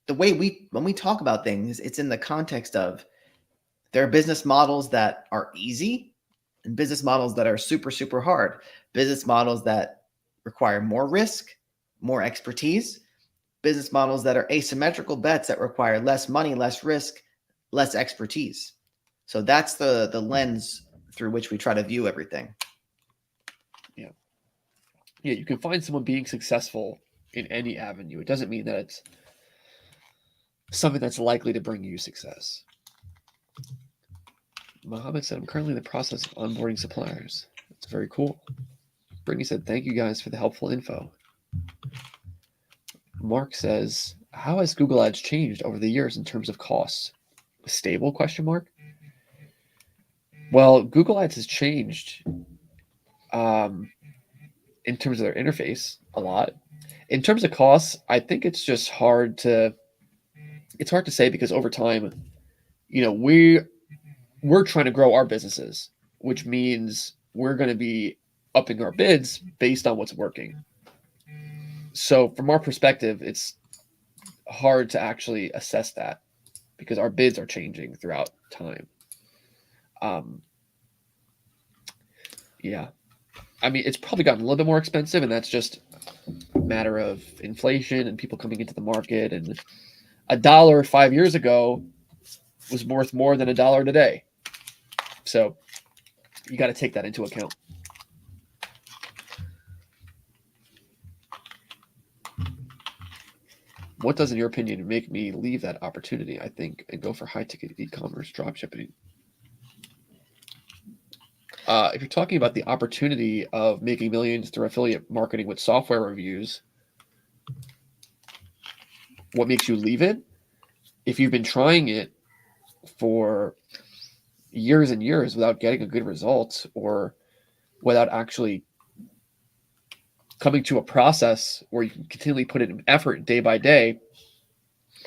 the way when we talk about things, it's in the context of there are business models that are easy and business models that are super, super hard. Business models that require more risk, more expertise, business models that are asymmetrical bets that require less money, less risk, less expertise. So that's the lens through which we try to view everything. Yeah. Yeah, you can find someone being successful in any avenue. It doesn't mean that it's something that's likely to bring you success. Mohammed said, I'm currently in the process of onboarding suppliers. That's very cool. Brittany said, thank you guys for the helpful info. Mark says, how has Google Ads changed over the years in terms of costs? Stable, question mark? Well, Google Ads has changed in terms of their interface a lot. In terms of costs, I think it's just hard to say because over time, you know, we're trying to grow our businesses, which means we're going to be upping our bids based on what's working. So from our perspective, it's hard to actually assess that because our bids are changing throughout time. Yeah. I mean, it's probably gotten a little bit more expensive, and that's just a matter of inflation and people coming into the market. And $1 5 years ago was worth more than $1 today. So you got to take that into account. What does, in your opinion, make me leave that opportunity, I think, and go for high-ticket e-commerce dropshipping? If you're talking about the opportunity of making millions through affiliate marketing with software reviews, what makes you leave it? If you've been trying it for years and years without getting a good result or without actually coming to a process where you can continually put in effort day by day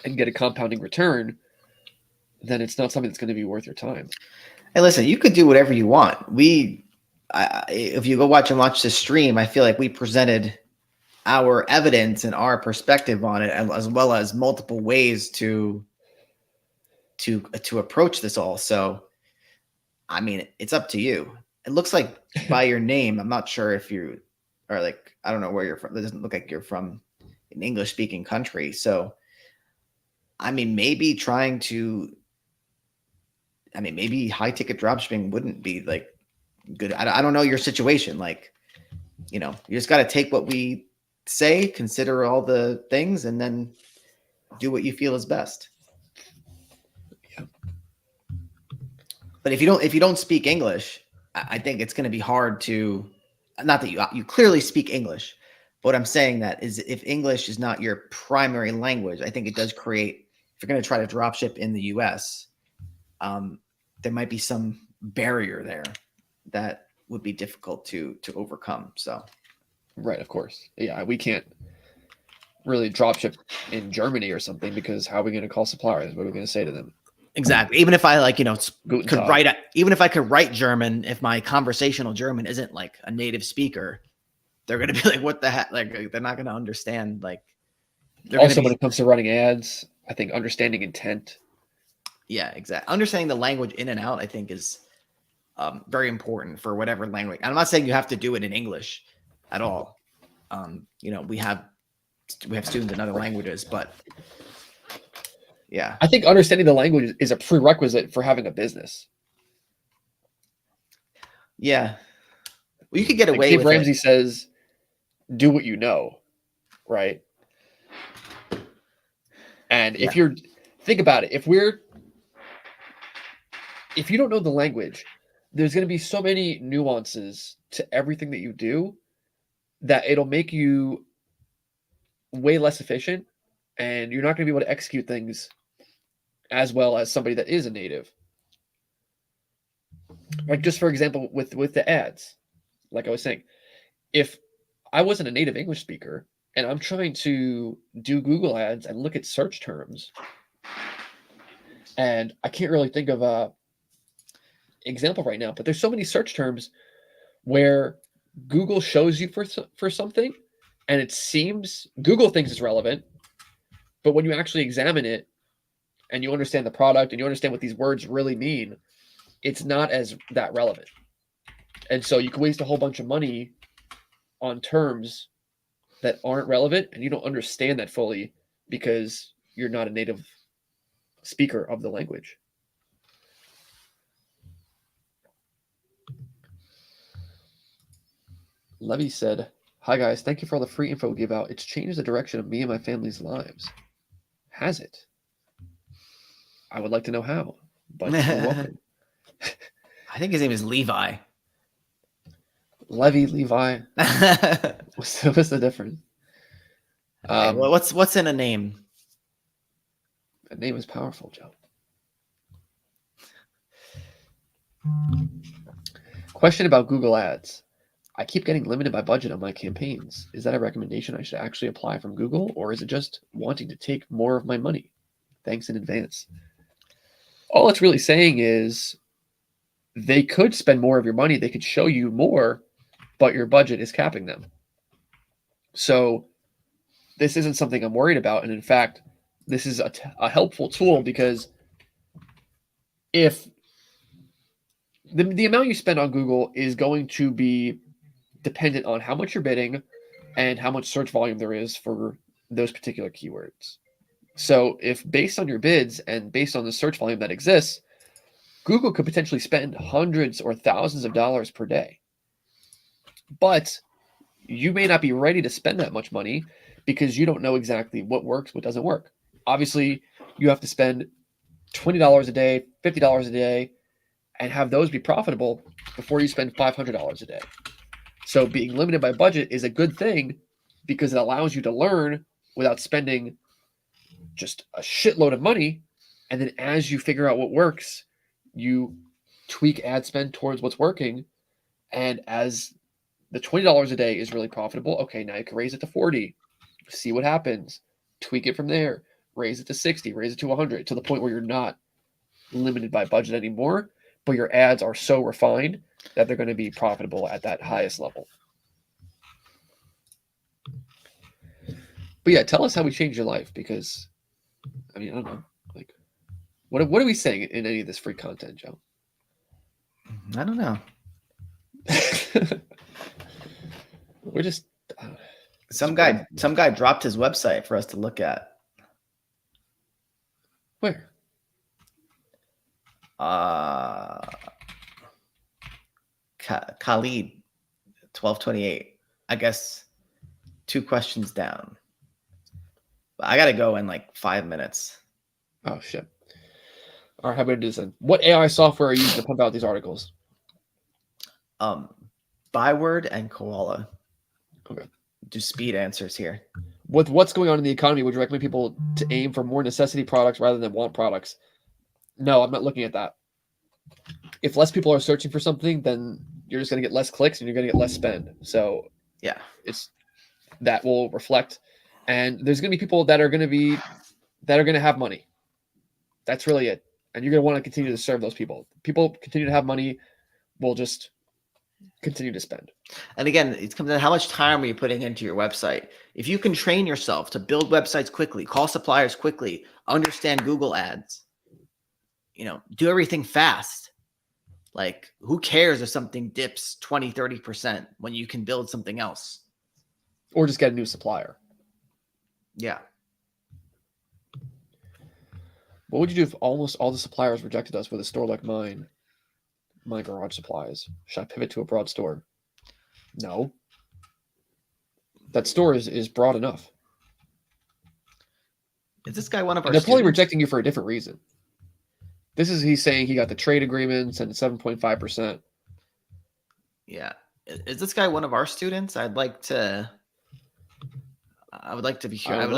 and get a compounding return, then it's not something that's going to be worth your time. Hey, listen, you could do whatever you want. If you go watch the stream, I feel like we presented our evidence and our perspective on it, as well as multiple ways to approach this all. So, I mean, it's up to you. It looks like by your name, I'm not sure if you are like, I don't know where you're from. It doesn't look like you're from an English speaking country. So, I mean, maybe maybe high ticket dropshipping wouldn't be like good. I don't know your situation. Like, you know, you just got to take what we say, consider all the things, and then do what you feel is best. Yeah. But if you don't speak English, I think it's going to be hard to. Not that you clearly speak English, but what I'm saying that is if English is not your primary language, I think it does create. If you're going to try to dropship in the U.S., there might be some barrier there that would be difficult to overcome. So, right, of course, yeah, we can't really drop ship in Germany or something, because how are we going to call suppliers? What are we going to say to them? Exactly. Even if I like, Guten could Tag. write, even if I could write German, if my conversational German isn't like a native speaker, they're going to be like, what the heck? Like, they're not going to understand. Like, Also, when it comes to running ads, I think understanding intent. Yeah, exactly. Understanding the language in and out, I think, is very important for whatever language. I'm not saying you have to do it in English at all. We have students in other languages, but yeah, I think understanding the language is a prerequisite for having a business. yeah. Well, you could get Like away Dave with Ramsey it. says, "Do what you know," right? And if you're, think about it, if you don't know the language, there's going to be so many nuances to everything that you do that it'll make you way less efficient, and you're not going to be able to execute things as well as somebody that is a native. Like, just for example, with the ads, like I was saying, if I wasn't a native English speaker and I'm trying to do Google ads and look at search terms, and I can't really think of a example right now, but there's so many search terms where Google shows you for something, and it seems Google thinks it's relevant, but when you actually examine it and you understand the product and you understand what these words really mean, it's not as that relevant. And so you can waste a whole bunch of money on terms that aren't relevant, and you don't understand that fully because you're not a native speaker of the language. Levy said, "Hi guys, thank you for all the free info we give out. It's changed the direction of me and my family's lives." Has it? I would like to know how, but you're welcome. I think his name is Levi. Levi. What's the difference? What's in a name? A name is powerful, Joe. Question about Google Ads. I keep getting limited by budget on my campaigns. Is that a recommendation I should actually apply from Google, or is it just wanting to take more of my money? Thanks in advance. All it's really saying is they could spend more of your money. They could show you more, but your budget is capping them. So this isn't something I'm worried about. And in fact, this is a helpful tool, because if the amount you spend on Google is going to be dependent on how much you're bidding and how much search volume there is for those particular keywords. So if based on your bids and based on the search volume that exists, Google could potentially spend hundreds or thousands of dollars per day. But you may not be ready to spend that much money because you don't know exactly what works, what doesn't work. Obviously, you have to spend $20 a day, $50 a day, and have those be profitable before you spend $500 a day. So being limited by budget is a good thing because it allows you to learn without spending just a shitload of money. And then as you figure out what works, you tweak ad spend towards what's working. And as the $20 a day is really profitable, okay, now you can raise it to 40, see what happens, tweak it from there, raise it to 60, raise it to 100, to the point where you're not limited by budget anymore, but your ads are so refined that they're going to be profitable at that highest level. But yeah, tell us how we changed your life, because I mean, I don't know, like, what are we saying in any of this free content, Joe? I don't know. We're just some guy dropped his website for us to look at. Where? Khalid 1228. I guess 2 questions down. I gotta go in like 5 minutes. Oh shit. All right, how about this then? What AI software are you using to pump out these articles? Byword and Koala. Okay. Do speed answers here. With what's going on in the economy, would you recommend people to aim for more necessity products rather than want products? No, I'm not looking at that. If less people are searching for something, then you're just going to get less clicks and you're going to get less spend. So yeah, that will reflect And there's going to be people that are going to have money. That's really it. And you're going to want to continue to serve those people. People continue to have money, will just continue to spend. And again, it comes down to how much time are you putting into your website. If you can train yourself to build websites quickly, call suppliers quickly, understand Google ads, do everything fast. Like, who cares if something dips 20, 30% when you can build something else? Or just get a new supplier. Yeah. What would you do if almost all the suppliers rejected us with a store like mine? My Garage Supplies. Should I pivot to a broad store? No. That store is broad enough. Is this guy one of our They're probably students? rejecting you for a different reason. He's saying he got the trade agreements and 7.5%. Yeah. Is this guy one of our students? I would like to be here. I'd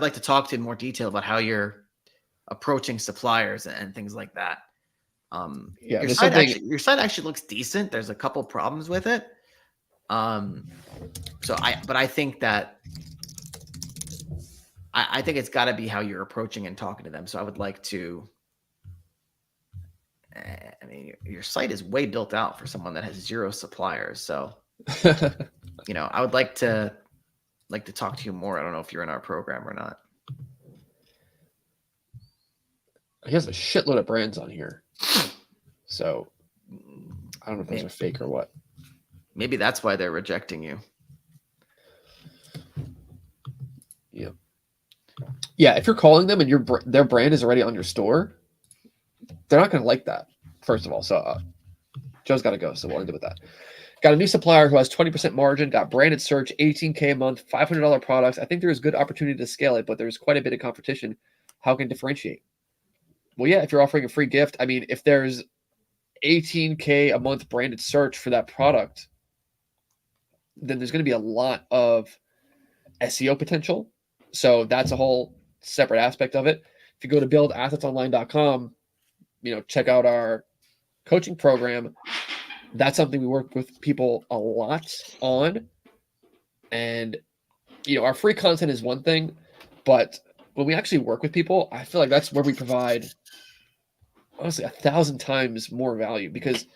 like to talk to him in more detail about how you're approaching suppliers and things like that. Yeah, your site actually looks decent. There's a couple problems with it. But I think that I think it's got to be how you're approaching and talking to them. So I would like to. I mean, your site is way built out for someone that has 0 suppliers. So, I would like to talk to you more. I don't know if you're in our program or not. He has a shitload of brands on here. So I don't know if those are fake or what. Maybe that's why they're rejecting you. Yeah. Yeah, if you're calling them and their brand is already on your store, they're not going to like that, first of all. So Joe's got to go, so we'll end it with that. Got a new supplier who has 20% margin, got branded search, $18K a month, $500 products. I think there is good opportunity to scale it, but there's quite a bit of competition. How can differentiate? Well, yeah, if you're offering a free gift, I mean, if there's $18K a month branded search for that product, then there's going to be a lot of SEO potential. So that's a whole separate aspect of it. If you go to buildassetsonline.com, check out our coaching program. That's something we work with people a lot on. And, our free content is one thing, but when we actually work with people, I feel like that's where we provide, honestly, 1,000 times more value, because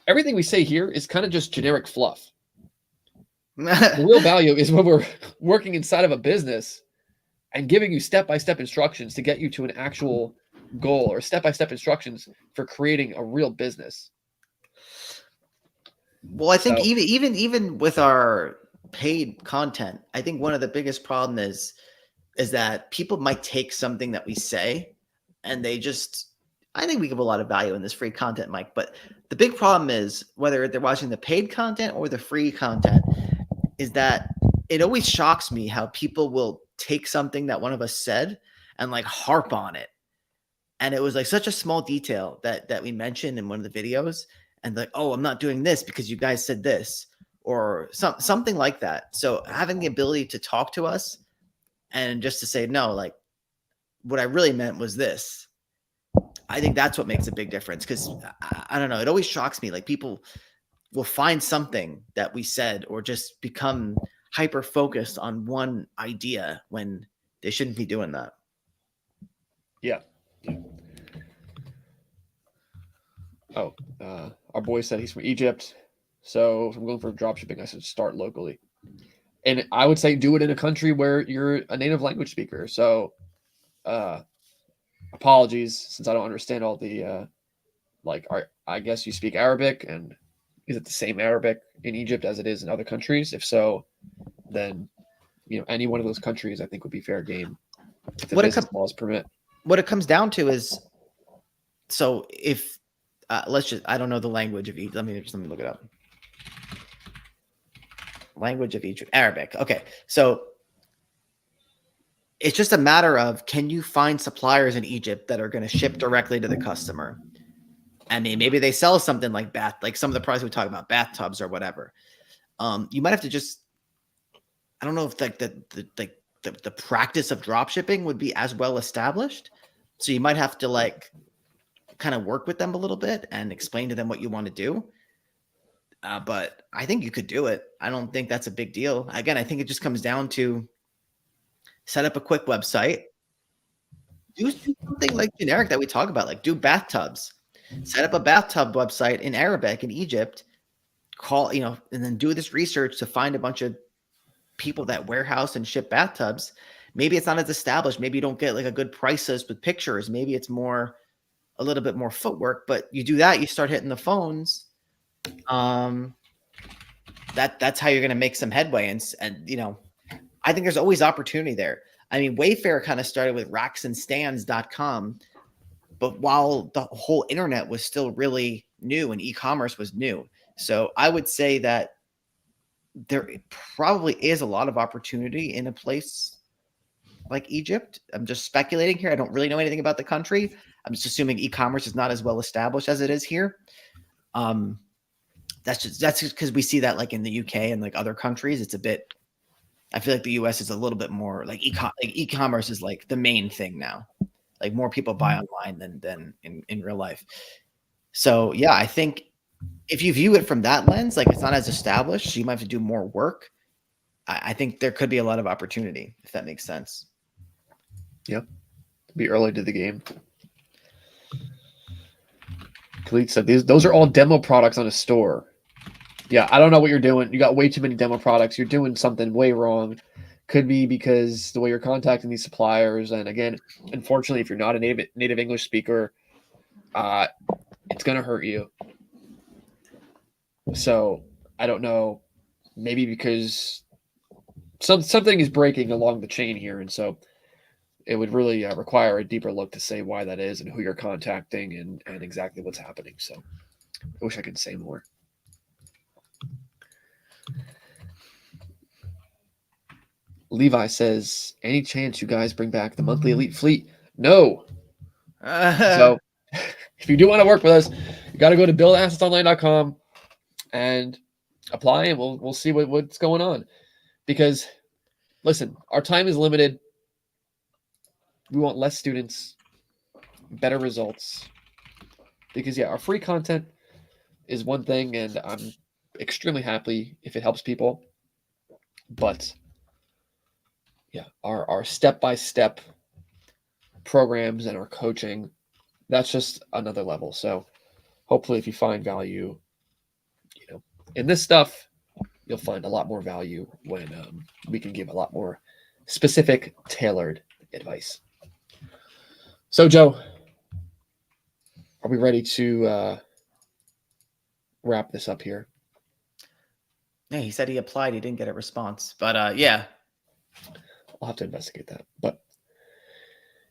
everything we say here is kind of just generic fluff. The real value is when we're working inside of a business and giving you step-by-step instructions to get you to an actual goal, or step-by-step instructions for creating a real business. Well, I think even with our paid content, I think one of the biggest problem is that people might take something that we say and I think we give a lot of value in this free content, Mike, but the big problem is, whether they're watching the paid content or the free content, is that it always shocks me how people will take something that one of us said and harp on it. And it was such a small detail that we mentioned in one of the videos, and oh, I'm not doing this because you guys said this, or something like that. So having the ability to talk to us and just to say, no, what I really meant was this. I think that's what makes a big difference, because I don't know. It always shocks me. People will find something that we said or just become hyper focused on one idea when they shouldn't be doing that. Yeah. Oh, our boy said he's from Egypt. So if I'm going for dropshipping, I should start locally. And I would say do it in a country where you're a native language speaker. So apologies, since I don't understand all the, I guess you speak Arabic, and is it the same Arabic in Egypt as it is in other countries? If so, then, any one of those countries I think would be fair game if the business laws permit. What it comes down to is, so if, I don't know the language of Egypt. Let me look it up. Language of Egypt, Arabic. Okay. So it's just a matter of, can you find suppliers in Egypt that are going to ship directly to the customer? I mean, maybe they sell something like some of the products we talk about, bathtubs or whatever. You might have to just, I don't know if the practice of drop shipping would be as well established. So you might have to kind of work with them a little bit and explain to them what you want to do. But I think you could do it. I don't think that's a big deal. Again, I think it just comes down to set up a quick website, do something like generic that we talk about, like do bathtubs, set up a bathtub website in Arabic in Egypt, call, and then do this research to find a bunch of people that warehouse and ship bathtubs. Maybe it's not as established. Maybe you don't get like a good price list with pictures. Maybe it's a little bit more footwork, but you do that, you start hitting the phones. That's how you're going to make some headway. And I think there's always opportunity there. I mean, Wayfair kind of started with racksandstands.com, but while the whole internet was still really new and e-commerce was new. So I would say that there probably is a lot of opportunity in a place like Egypt. I'm just speculating here. I don't really know anything about the country. I'm just assuming e-commerce is not as well established as it is here. That's just because we see that like in the UK and like other countries, it's a bit. I feel like the US is a little bit more like e-commerce is like the main thing now. Like more people buy online than in real life. So yeah, I think if you view it from that lens, like it's not as established, so you might have to do more work. I think there could be a lot of opportunity, if that makes sense. Yep. Be early to the game. Khalid said those are all demo products on a store. Yeah, I don't know what you're doing. You got way too many demo products. You're doing something way wrong. Could be because the way you're contacting these suppliers. And again, unfortunately, if you're not a native English speaker, it's going to hurt you. So I don't know. Maybe because something is breaking along the chain here. And so it would really require a deeper look to say why that is and who you're contacting and exactly what's happening. So I wish I could say more. Levi says, any chance you guys bring back the monthly elite fleet? No. So if you do want to work with us, you got to go to buildassetsonline.com and apply, and we'll see what's going on. Because listen, our time is limited. We want less students, better results. Because our free content is one thing, and I'm extremely happy if it helps people. But our step-by-step programs and our coaching, that's just another level. So hopefully if you find value, in this stuff, you'll find a lot more value when we can give a lot more specific, tailored advice. So Joe, are we ready to wrap this up here? Yeah, he said he applied. He didn't get a response, but yeah. I'll have to investigate that. But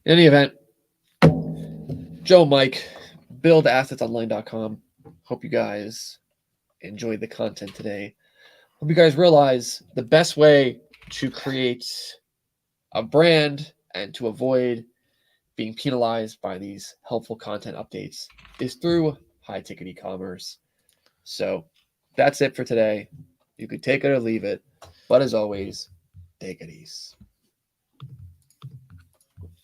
in any event, Joe, Mike, buildassetsonline.com. Hope you guys enjoyed the content today. Hope you guys realize the best way to create a brand and to avoid being penalized by these helpful content updates is through high-ticket e-commerce. So that's it for today. You could take it or leave it. But as always, take it easy.